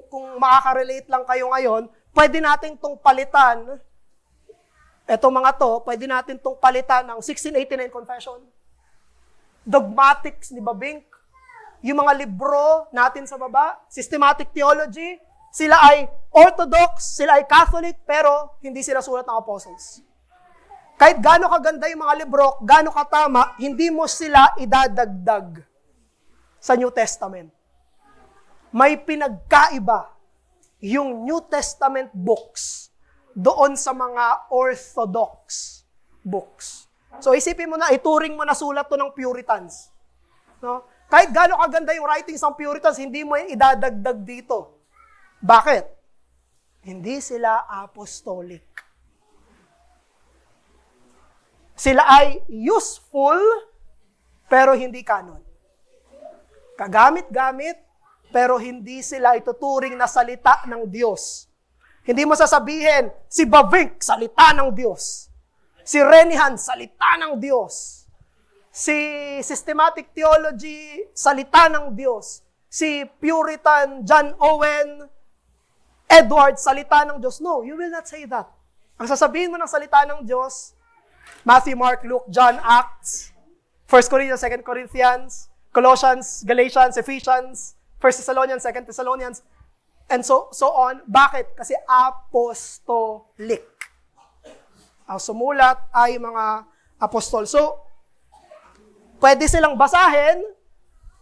kung makaka-relate lang kayo ngayon, pwede natin tong palitan, eto mga to, pwede natin tong palitan ng 1689 Confession, Dogmatics ni Babink, yung mga libro natin sa baba, Systematic Theology, sila ay orthodox, sila ay Catholic, pero hindi sila sulat ng apostles. Kahit gaano kaganda yung mga libro, gaano katama, hindi mo sila idadagdag sa New Testament. May pinagkaiba yung New Testament books doon sa mga Orthodox books. So isipin mo na, ituring mo na sulat to ng Puritans. No? Kahit gaano kaganda yung writings ng Puritans, hindi mo yung idadagdag dito. Bakit? Hindi sila apostolic. Sila ay useful, pero hindi canon. Kagamit-gamit, pero hindi sila ituturing na salita ng Diyos. Hindi mo sasabihin, si Bavinck, salita ng Diyos. Si Renihan, salita ng Diyos. Si Systematic Theology, salita ng Diyos. Si Puritan John Owen Edward, salita ng Diyos. No, you will not say that. Ang sasabihin mo ng salita ng Diyos, Matthew, Mark, Luke, John, Acts, 1 Corinthians, 2 Corinthians, Colossians, Galatians, Ephesians, 1 Thessalonians, 2 Thessalonians, and so on. Bakit? Kasi apostolic. Ang sumulat ay mga apostol. So, pwede silang basahin,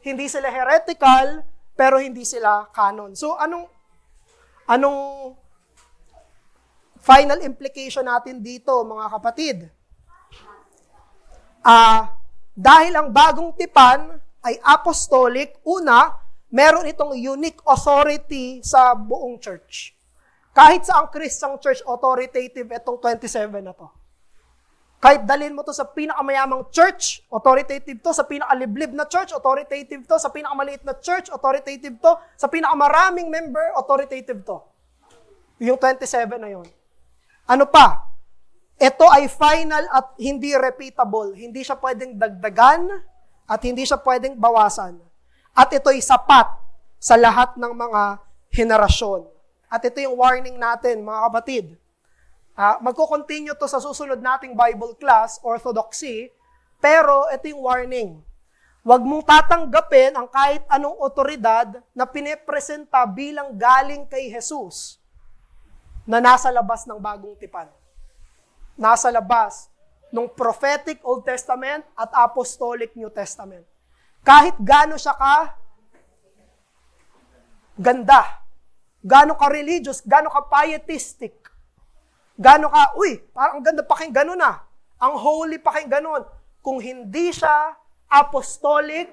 hindi sila heretical, pero hindi sila canon. So, anong final implication natin dito, mga kapatid? Dahil ang bagong tipan ay apostolic, una, meron itong unique authority sa buong church. Kahit sa ang Christian church, authoritative itong 27 na to. Kahit dalhin mo to sa pinakamayamang church, authoritative to. Sa pinakaliblib na church, authoritative to. Sa pinakamaliit na church, authoritative to. Sa pinakamaraming member, authoritative to. Yung 27 na yun. Ano pa? Ito ay final at hindi repeatable. Hindi siya pwedeng dagdagan at hindi siya pwedeng bawasan. At ito'y sapat sa lahat ng mga henerasyon. At ito yung warning natin, mga kapatid. Magko-continue to sa susunod nating Bible class, Orthodoxy, pero ito yung warning. Huwag mong tatanggapin ang kahit anong otoridad na pinepresenta bilang galing kay Jesus na nasa labas ng bagong tipan. Nasa labas ng prophetic Old Testament at apostolic New Testament. Kahit gaano siya ka ganda, gaano ka religious, gaano ka pietistic, gaano ka, parang ang ganda pakinggan nun ah. Ang holy pakinggan nun. Kung hindi siya apostolic,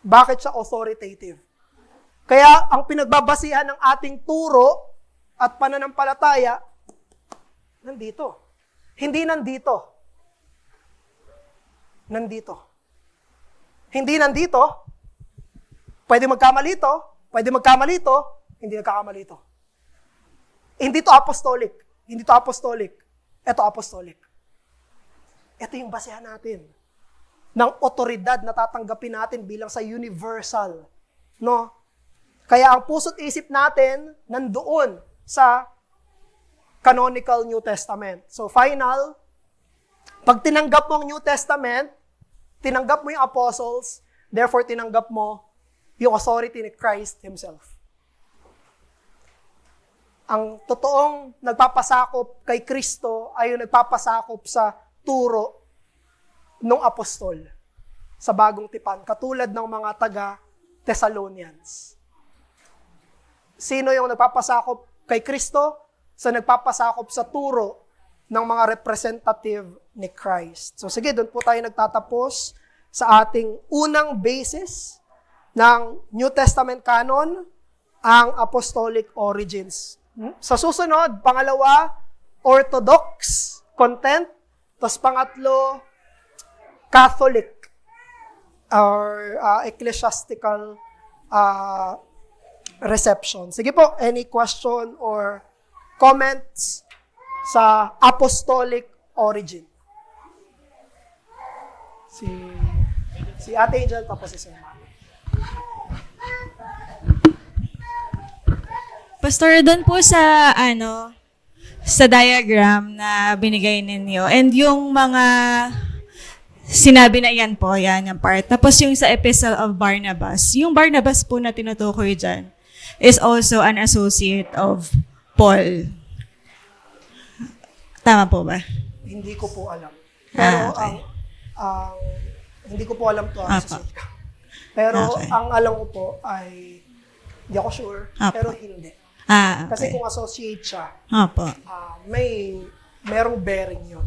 bakit siya authoritative? Kaya ang pinagbabasihan ng ating turo at pananampalataya, nandito. Hindi nandito. Nandito. Hindi nandito. Pwede magkamali ito. Pwede magkamali ito. Hindi nagkakamali ito. Hindi to apostolic. Hindi to apostolic. Ito apostolic. Ito yung basehan natin ng otoridad na tatanggapin natin bilang sa universal. No? Kaya ang puso't isip natin nandoon sa canonical New Testament. So final, pag tinanggap mo ang New Testament, tinanggap mo yung apostles, therefore tinanggap mo yung authority ni Christ Himself. Ang totoong nagpapasakop kay Kristo ay yung nagpapasakop sa turo ng apostol sa bagong tipan, katulad ng mga taga-Thessalonians. Sino yung nagpapasakop kay Kristo? Sa nagpapasakop sa turo ng mga representative ni Christ. So sige, doon po tayo nagtatapos sa ating unang basis ng New Testament canon, ang apostolic origins. Sa susunod, pangalawa, Orthodox content. Tapos pangatlo, Catholic or ecclesiastical reception. Sige po, any question or comments sa apostolic origin? Si Ate Angel, tapos si Sir Mark. Pastor, doon po sa sa diagram na binigay ninyo and yung mga sinabi na yan po, yan yung part. Tapos yung sa Epistle of Barnabas, yung Barnabas po na tinutukoy dyan is also an associate of Paul. Tama po ba? Hindi ko po alam. Pero okay. Hindi ko po alam to. Pero okay. ang alam ko po ay hindi ako sure, pero hindi. Okay. Kasi kung associate siya, merong bearing yun.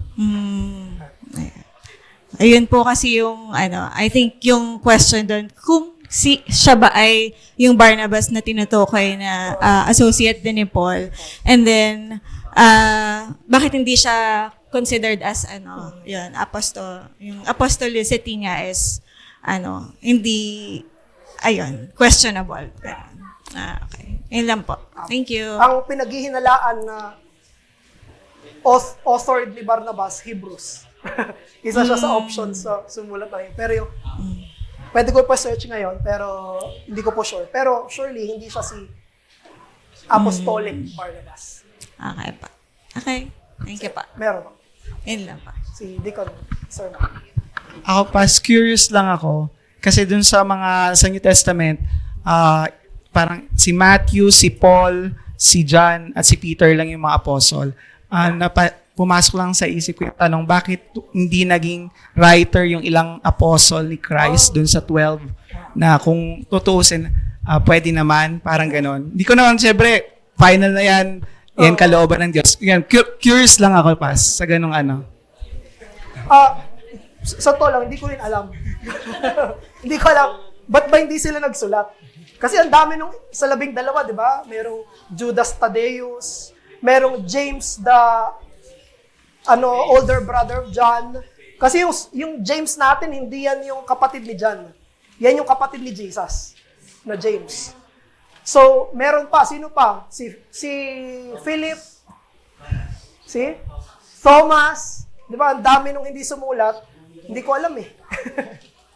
Ayun po kasi yung, I think yung question doon, kung siya ba ay yung Barnabas na tinutukoy na associate din ni Paul, and then, bakit hindi siya considered as, yun, yung apostolicity niya is, hindi, questionable. Okay. Yun lang po. Thank you. Ang pinaghihinalaan na authored ni Barnabas, Hebrews. Isa siya sa options sa sumulat na yun. Pero yung, pwede ko pa search ngayon, pero hindi ko po sure. Pero surely, hindi siya si Apostolic Barnabas. Okay pa. Okay. Thank you pa. Meron pa. Yun lang pa. Si Deacon, Sir Mark. Ako pa, curious lang ako. Kasi dun sa New Testament, parang si Matthew, si Paul, si John, at si Peter lang yung mga apostle. Pumasok lang sa isip ko yung tanong, bakit hindi naging writer yung ilang apostle ni Christ dun sa 12 na kung tutuusin, pwede naman, parang ganon. Hindi ko naman, siyempre, final na yan kalooban ng Diyos. Yan, curious lang ako, Pas, sa ganong Sa to lang, hindi ko rin alam. Hindi ko alam, ba't ba hindi sila nagsulat? Kasi ang dami nung sa 12, di ba? Merong Judas Thaddeus, merong James older brother of John. Kasi yung James natin, hindi yan yung kapatid ni John. Yan yung kapatid ni Jesus, na James. So, meron pa. Sino pa? Si Philip, si Thomas. Di ba? Ang dami nung hindi sumulat. Hindi ko alam eh.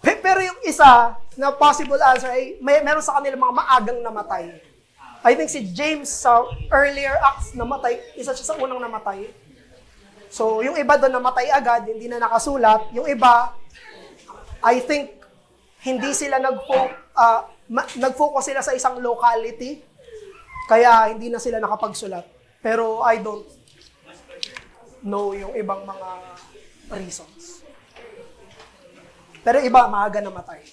Pero yung isa na possible answer ay meron sa kanila mga maagang namatay. I think si James sa earlier Acts namatay, isa siya sa unang namatay. So, yung iba doon namatay agad, hindi na nakasulat. Yung iba, I think, hindi sila nag-focus sila sa isang locality, kaya hindi na sila nakapagsulat. Pero I don't know yung ibang mga reasons. Pero iba, maaga namatay.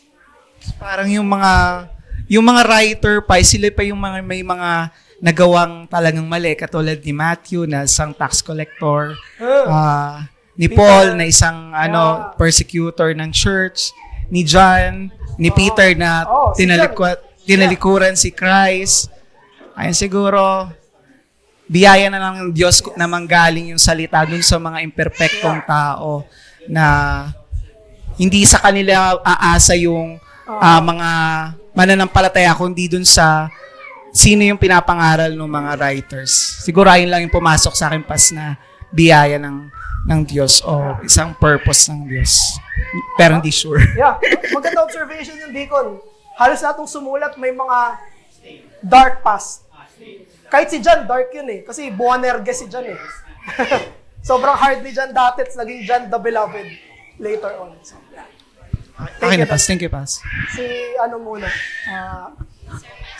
Parang yung mga writer pa, sila pa yung mga may mga nagawang talagang mali, katulad ni Matthew na isang tax collector, ni Paul na isang persecutor ng church, ni John, ni Peter na si tinalikuran si Christ. Ayun siguro, biyaya na lang ng Diyos na manggaling yung salita dun sa mga imperpektong tao na hindi sa kanila aasa yung mga mananampalataya, kundi dun sa sino yung pinapangaral ng mga writers. Siguro ayun lang yung pumasok sa akin pas na biyaya ng Diyos o isang purpose ng Diyos. Pero hindi sure. Yeah, maganda observation yung Deacon. Halos natong sumulat may mga dark past. Kahit si John, dark yun eh. Kasi Boanerges si John eh. Sobrang hard ni John Datets, naging John the Beloved later on. So, yeah. Okay na, Pas. Thank you, Pas. Si muna?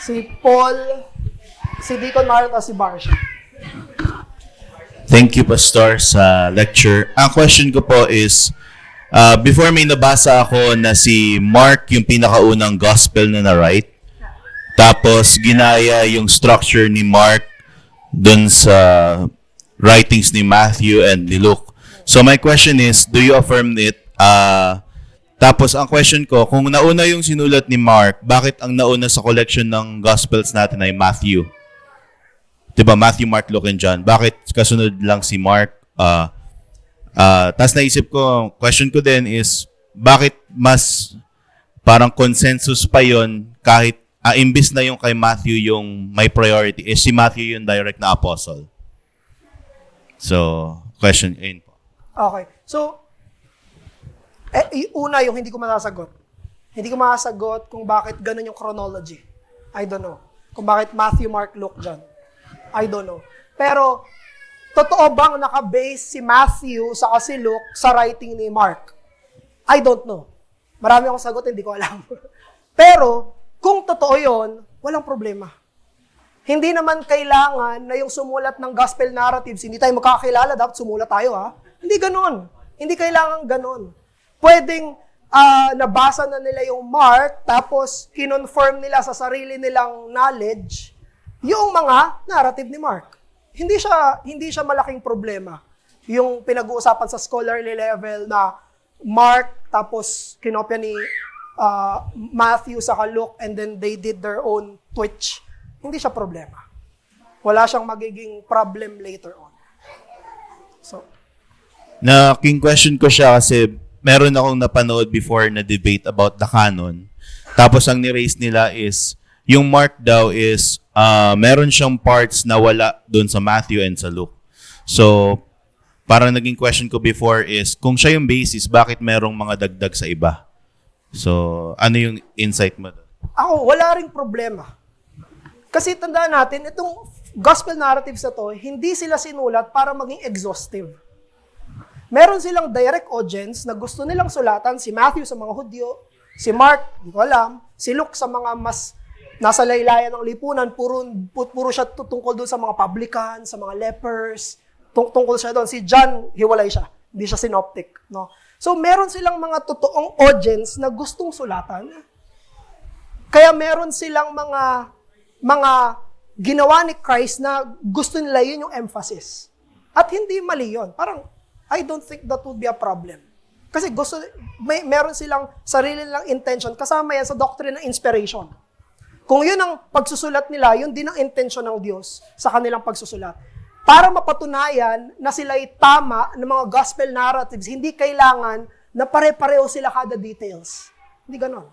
Si Paul, si Deacon Marlon, at si Barsha. Thank you, Pastor, sa lecture. Ang question ko po is, before may nabasa ako na si Mark yung pinakaunang gospel na na-write, tapos ginaya yung structure ni Mark dun sa writings ni Matthew and ni Luke. So my question is, do you affirm it? Tapos ang question ko, kung nauna yung sinulat ni Mark, bakit ang nauna sa collection ng Gospels natin ay Matthew? Diba, Matthew, Mark, Luke, and John. Bakit kasunod lang si Mark? Tapos naisip ko, question ko din is, bakit mas parang consensus pa yon kahit imbis na yung kay Matthew yung may priority, is si Matthew yung direct na apostle? So, question, yun po. Okay. So, una yung hindi ko masasagot. Hindi ko masasagot kung bakit ganun yung chronology. I don't know. Kung bakit Matthew, Mark, Luke, John. I don't know. Pero, totoo bang nakabase si Matthew sa si Luke sa writing ni Mark? I don't know. Marami akong sagot, hindi ko alam. Pero, kung totoo yon, walang problema. Hindi naman kailangan na yung sumulat ng gospel narratives, hindi tayo makakilala, dapat sumulat tayo, ha? Hindi ganon. Hindi kailangan ganon. Pwedeng nabasa na nila yung Mark, tapos kinonfirm nila sa sarili nilang knowledge yung mga narrative ni Mark. Hindi siya malaking problema. Yung pinag-uusapan sa scholarly level na Mark, tapos kinopya ni Matthew sa Luke, and then they did their own twitch. Hindi siya problema. Wala siyang magiging problem later on. So, King question ko siya kasi meron akong napanood before na debate about the canon. Tapos ang ni-raise nila is, yung Mark daw is, meron siyang parts na wala dun sa Matthew and sa Luke. So, parang naging question ko before is, kung siya yung basis, bakit merong mga dagdag sa iba? So, ano yung insight mo doon? Ako, wala ring problema. Kasi tandaan natin, itong gospel narratives na to, hindi sila sinulat para maging exhaustive. Meron silang direct audience na gusto nilang sulatan, si Matthew sa mga Hudyo, si Mark, hindi ko alam, si Luke sa mga mas nasa laylayan ng lipunan, puro siya tungkol doon sa mga publican, sa mga lepers, tungkol siya doon. Si John, hiwalay siya, hindi siya synoptic. No? So meron silang mga totoong audience na gustong sulatan. Kaya meron silang mga ginawa ni Christ na gusto nila yun yung emphasis. At hindi mali yun. Parang, I don't think that would be a problem. Kasi meron silang sarili nilang intention, kasama yan sa doctrine ng inspiration. Kung yun ang pagsusulat nila, yun din ang intention ng Diyos sa kanilang pagsusulat. Para mapatunayan na sila'y tama ng mga gospel narratives, hindi kailangan na pare-pareho sila kada details. Hindi ganon.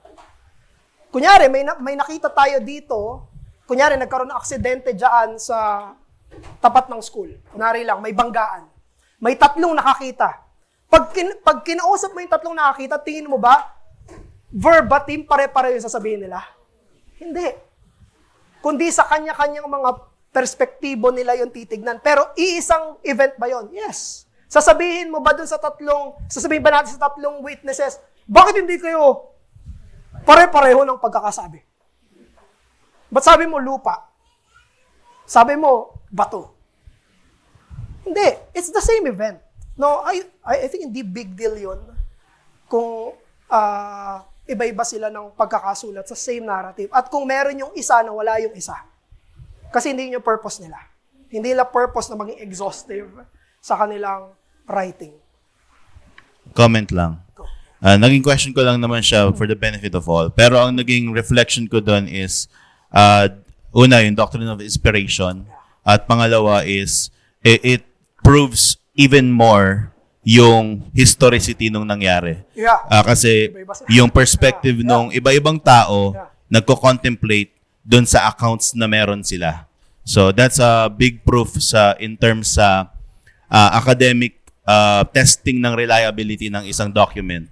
Kunyari, may nakita tayo dito, kunyari, nagkaroon ng aksidente dyan sa tapat ng school. Kunyari lang, may banggaan. May 3 nakakita. Pag kinausap mo yung 3 nakakita, tingin mo ba, verbatim, pare-pareho yung sasabihin nila? Hindi. Kundi sa kanya-kanyang mga perspektibo nila yung titignan. Pero iisang event ba yon? Yes. Sasabihin mo ba dun sasabihin ba natin sa 3 witnesses, bakit hindi kayo pare-pareho ng pagkakasabi? Ba't sabi mo lupa? Sabi mo bato? Hindi. It's the same event. No, I think hindi big deal yun. Kung iba-iba sila ng pagkakasulat sa same narrative. At kung meron yung isa na wala yung isa, kasi hindi yung purpose nila. Hindi nila purpose na maging exhaustive sa kanilang writing. Comment lang. Naging question ko lang naman siya for the benefit of all. Pero ang naging reflection ko doon is, una, yung doctrine of inspiration. At pangalawa is, it proves even more yung historicity nung nangyari. Yeah. Kasi Iba-iba sila. yung perspective nung iba-ibang tao, Yeah. nagko-contemplate doon sa accounts na meron sila. So that's a big proof in terms sa academic testing ng reliability ng isang document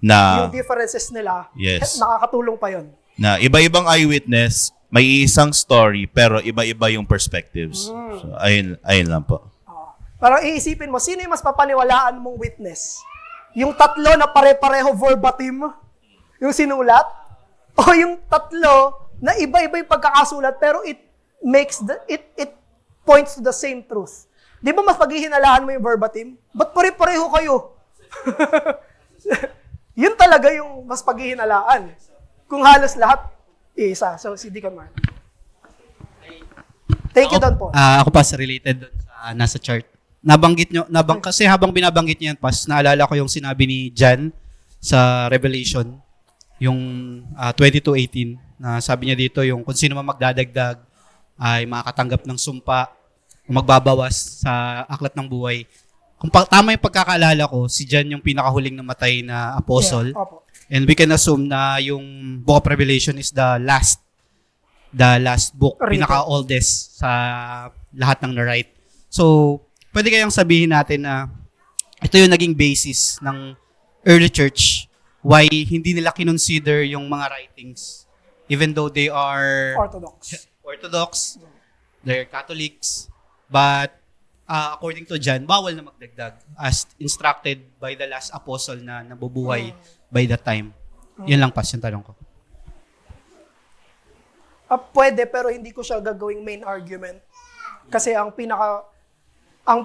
na Yung differences nila, Yes. nakakatulong pa yon. na iba-ibang eyewitness, may isang story pero iba-iba yung perspectives. So ayun lang po. Parang iisipin mo, sino yung mas papaniwalaan mong witness? Yung tatlo na pare-pareho verbatim, yung sinulat? O yung tatlo na iba-iba yung pagkakasulat pero it points to the same truth? Di ba mas paghihinalaan mo yung verbatim? Ba't pare-pareho kayo? Yun talaga yung mas paghihinalaan. Kung halos lahat, isa. So, si Deacon Mark. Thank you, Don Paul. Ako pa sa related doon sa nasa chart. Nabanggit nyo, kasi habang binabanggit niyo yan, naalala ko yung sinabi ni John sa Revelation, yung 22:18, na sabi niya dito, yung kung sino man magdadagdag ay makakatanggap ng sumpa, magbabawas sa aklat ng buhay. Kung tama yung pagkakaalala ko, si John yung pinakahuling namatay na apostle. Yeah, opo. And we can assume na yung Book of Revelation is the last book, Written. pinaka-oldest sa lahat ng na-write. So, pwede kayang sabihin natin na ito yung naging basis ng early church why hindi nila kinonsider yung mga writings even though they are Orthodox, they're Catholics, but according to John, bawal na magdagdag as instructed by the last apostle na nabubuhay by that time. Yan lang yung tanong ko. Pwede, pero hindi ko siya gagawing main argument. Kasi ang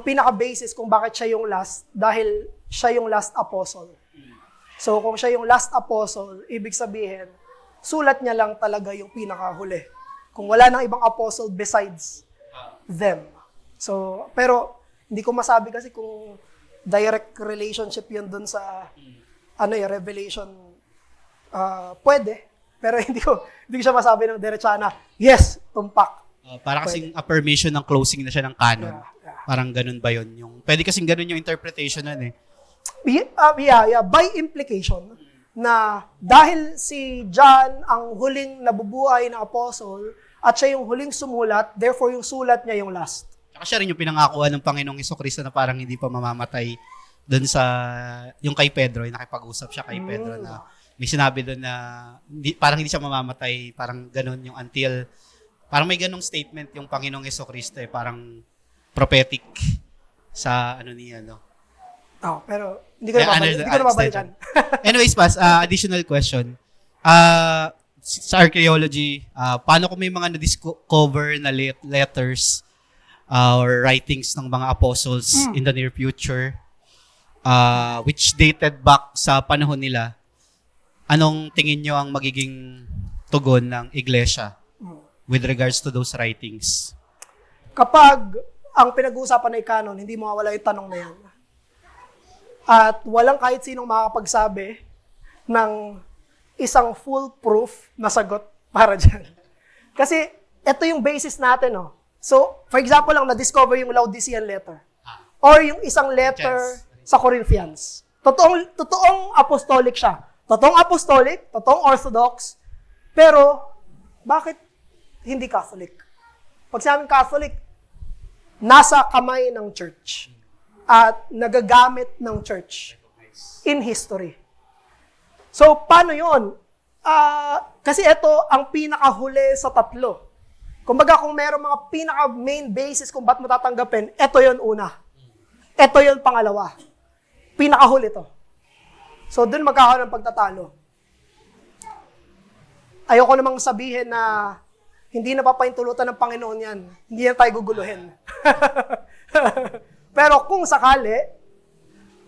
pinaka-basis kung bakit siya yung last, dahil siya yung last apostle. So, kung siya yung last apostle, ibig sabihin, sulat niya lang talaga yung pinakahuli. Kung wala nang ibang apostle besides them. So, pero, hindi ko masabi kasi kung direct relationship yun dun sa, Revelation, pwede. Pero hindi ko siya masabi ng diretsa na, yes, tumpak. Para kasing affirmation ng closing na siya ng canon. Yeah. Parang ganun ba yun? Pwede kasing ganun yung interpretation nun eh. Yeah. By implication, na dahil si John ang huling nabubuhay na apostle, at siya yung huling sumulat, therefore yung sulat niya yung last. Saka siya rin yung pinangakuan ng Panginoong Hesukristo na parang hindi pa mamamatay doon sa, yung kay Pedro, yung nakipag-usap siya kay Pedro na may sinabi doon na parang hindi siya mamamatay, parang ganun yung until, parang may ganung statement yung Panginoong Hesukristo eh, parang prophetic sa niya, no? Pero hindi ko na mabalikan. Anyways, additional question. Sa archaeology, paano kung may mga na-discover na letters or writings ng mga apostles in the near future, which dated back sa panahon nila, anong tingin nyo ang magiging tugon ng iglesia with regards to those writings? Kapag ang pinag-uusapan ay canon, hindi mawawala yung tanong na yan. At walang kahit sinong makakapagsabi ng isang foolproof na sagot para dyan. Kasi ito yung basis natin. So, for example lang, na-discover yung Laodicean letter. Or yung isang letter sa Corinthians. Totoong apostolic siya. Totoong apostolic, totoong orthodox, pero bakit hindi Catholic? Pag sinabing Catholic, nasa kamay ng church at nagagamit ng church in history. So, paano yun? Kasi ito ang pinakahuli sa tatlo. Kumbaga, kung meron mga pinaka-main basis kung ba't mo tatanggapin, ito yun una. Ito yun pangalawa. Pinakahuli to. So, dun magkakaroon ng pagtatalo. Ayoko namang sabihin na hindi na papahintulutan ng Panginoon yan. Hindi na tayo guguluhin. Pero kung sakali,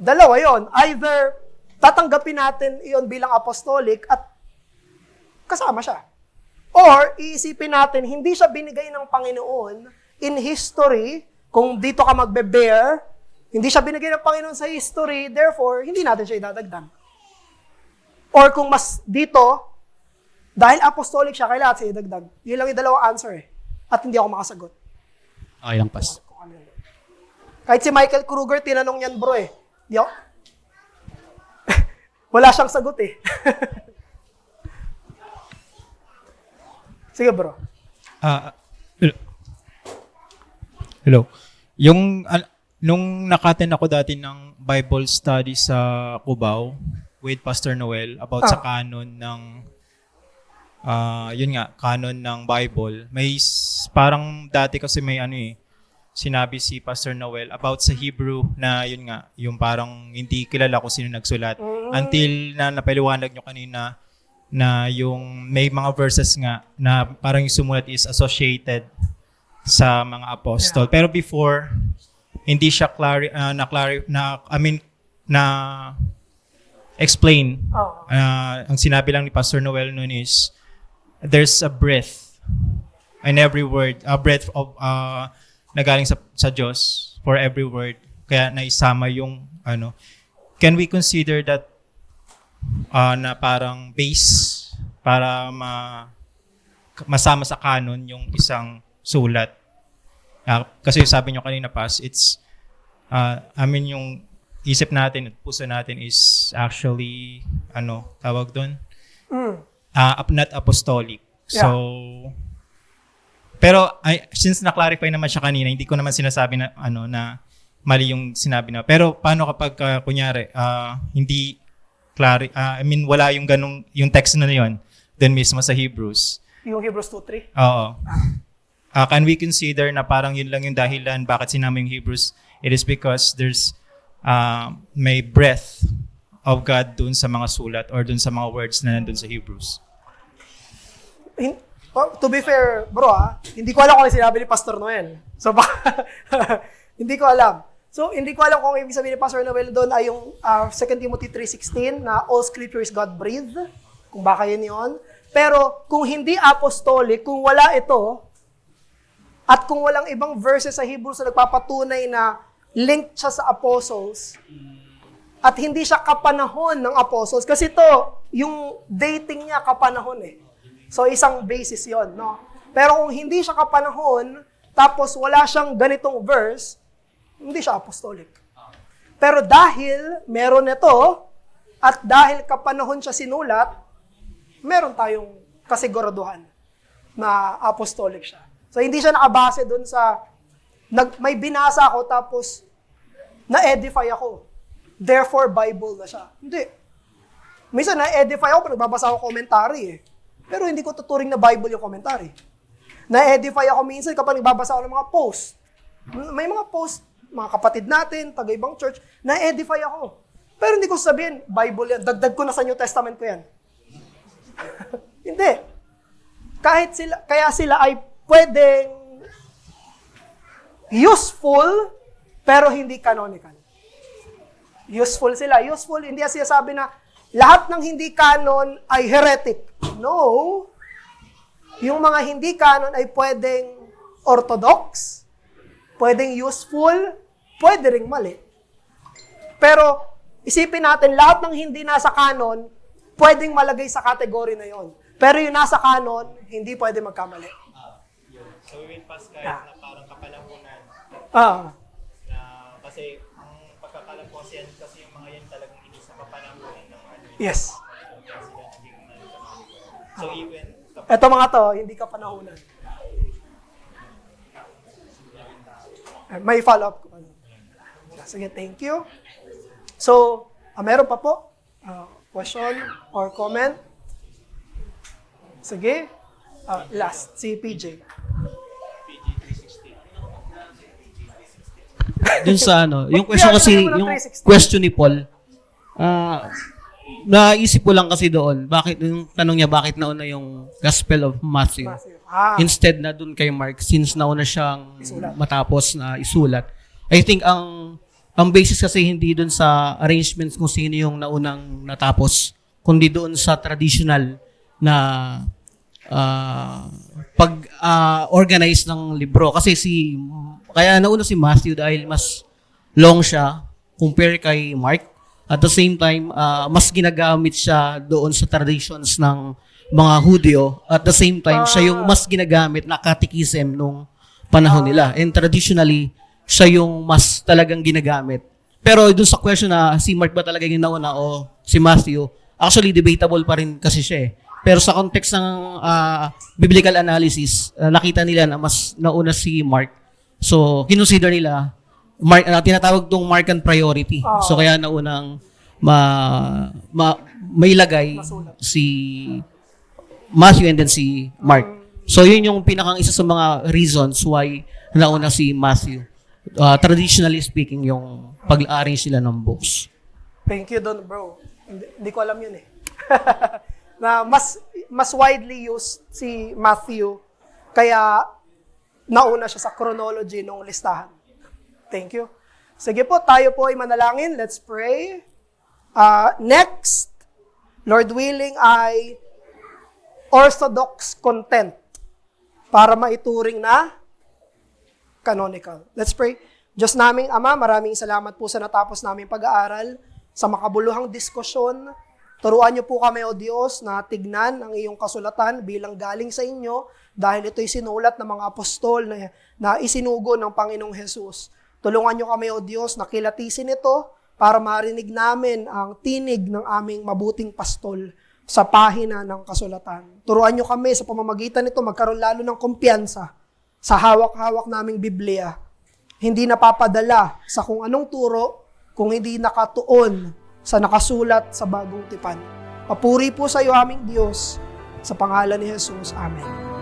dalawa yon. Either tatanggapin natin iyon bilang apostolic at kasama siya. Or, iisipin natin, hindi siya binigay ng Panginoon in history, kung dito ka magbe-bear, hindi siya binigay ng Panginoon sa history, therefore, hindi natin siya idadagdag. Or kung mas dito, dahil apostolic siya, kailangan siya idagdag. Yun lang yung dalawang answer eh. At hindi ako makasagot. Okay lang, Pas. Kahit si Michael Kruger, tinanong niyan bro eh. Di ako. Wala siyang sagot eh. Sige bro. Hello. Nung nakaten ako dati ng Bible study sa Cubao with Pastor Noel about sa canon ng canon ng Bible. Parang dati kasi may sinabi si Pastor Noel about sa Hebrew na yung parang hindi kilala kung sino nagsulat. Until na napaliwanag nyo kanina na yung may mga verses nga na parang yung sumulat is associated sa mga apostol. Pero before, hindi siya explain. Ang sinabi lang ni Pastor Noel noon is, there's a breath in every word, a breath of na galing sa Diyos for every word. Kaya naisama yung can we consider that na parang base para masama sa canon yung isang sulat. Kasi sabi nyo kanina, Pas, it's yung isip natin at puso natin is actually tawag doon? Not apostolic. Yeah. So pero since na-clarify naman siya kanina, hindi ko naman sinasabi na na mali yung sinabi na. Pero paano kapag kunyari hindi wala yung ganung yung text na yun doon mismo sa Hebrews. Yung Hebrews 2:3? Oo. Can we consider na parang yun lang yung dahilan bakit sinama yung Hebrews? It is because there's may breath of God dun sa mga sulat or dun sa mga words na nandun sa Hebrews. To be fair, bro, hindi ko alam kung ano sinabi ni Pastor Noel. So, hindi ko alam. So, hindi ko alam kung ibig sabihin ni Pastor Noel doon ay yung 2 Timothy 3:16 na all scripture is God-breathed. Kung baka yun. Pero, kung hindi apostolic, kung wala ito, at kung walang ibang verses sa Hebrews na nagpapatunay na linked siya sa apostles, at hindi siya kapanahon ng apostles, kasi ito, yung dating niya kapanahon eh. So, isang basis yon, no? Pero kung hindi siya kapanahon, tapos wala siyang ganitong verse, hindi siya apostolic. Pero dahil meron ito, at dahil kapanahon siya sinulat, meron tayong kasiguraduhan na apostolic siya. So, hindi siya nakabase dun sa, may binasa ako, tapos na-edify ako. Therefore, Bible na siya. Hindi. Minsan, na-edify ako, pero nagbabasa ako commentary eh. Pero hindi ko tuturing na Bible yung commentary. Na-edify ako minsan kapag nagbabasa ako ng mga post. May mga post, mga kapatid natin, taga-ibang church, na-edify ako. Pero hindi ko sabihin, Bible yan. Dagdag ko na sa New Testament ko yan. Hindi. Kaya sila ay pwedeng useful, pero hindi canonical. Useful sila. Useful, hindi siya sabi na lahat ng hindi canon ay heretic. No. Yung mga hindi canon ay pwedeng orthodox, pwedeng useful, pwede ring mali. Pero isipin natin, lahat ng hindi nasa canon, pwedeng malagay sa kategory na yon. Pero yung nasa canon, hindi pwede magkamali. So we will pass kahit na parang kapanahunan. Na kasi ang pagkakalam ko kasi yung mga yan talagang hindi sa kapanahunan ng Yes. So even Eto mga to, hindi kapanahunan. May follow-up ko. Sige, thank you. So, meron pa po? Question or comment? Sige. Last, si PJ. Dun sa yung question kasi, yung question ni Paul, naisip ko lang kasi doon, yung tanong niya, bakit nauna yung Gospel of Matthew? Instead na dun kay Mark, since nauna siyang matapos na isulat. I think ang ang basis kasi hindi doon sa arrangements kung sino yung naunang natapos, kundi doon sa traditional na pag-organize ng libro. Kasi kaya nauna si Matthew dahil mas long siya compare kay Mark. At the same time, mas ginagamit siya doon sa traditions ng mga Hudyo. At the same time, siya yung mas ginagamit na catechism nung panahon nila. And traditionally, siya yung mas talagang ginagamit. Pero dun sa question na si Mark ba talaga yung nauna o si Matthew, actually debatable pa rin kasi siya eh. Pero sa context ng biblical analysis, nakita nila na mas nauna si Mark. So, kinonsider nila, tinatawag tong Markan priority. So, kaya naunang may lagay si Matthew and then si Mark. So, yun yung pinakang isa sa mga reasons why nauna si Matthew. Traditionally speaking, yung pag-arrange sila ng books. Thank you Don, bro. Hindi ko alam yun eh. Na mas widely used si Matthew, kaya nauna siya sa chronology ng listahan. Thank you. Sige po, tayo po ay manalangin. Let's pray. Next, Lord willing, ay orthodox content para maituring na canonical. Let's pray. Diyos naming Ama, maraming salamat po sa natapos naming pag-aaral, sa makabuluhang diskusyon. Turuan niyo po kami, O Diyos, na tignan ang iyong kasulatan bilang galing sa inyo dahil ito'y sinulat ng mga apostol na isinugo ng Panginoong Hesus. Tulungan niyo kami, O Diyos, na kilatisin ito para marinig namin ang tinig ng aming mabuting pastol sa pahina ng kasulatan. Turuan niyo kami sa pamamagitan nito magkaroon lalo ng kumpiyansa sa hawak-hawak naming Biblia. Hindi napapadala sa kung anong turo kung hindi nakatuon sa nakasulat sa bagong tipan. Papuri po sa iyo aming Diyos, sa pangalan ni Jesus. Amen.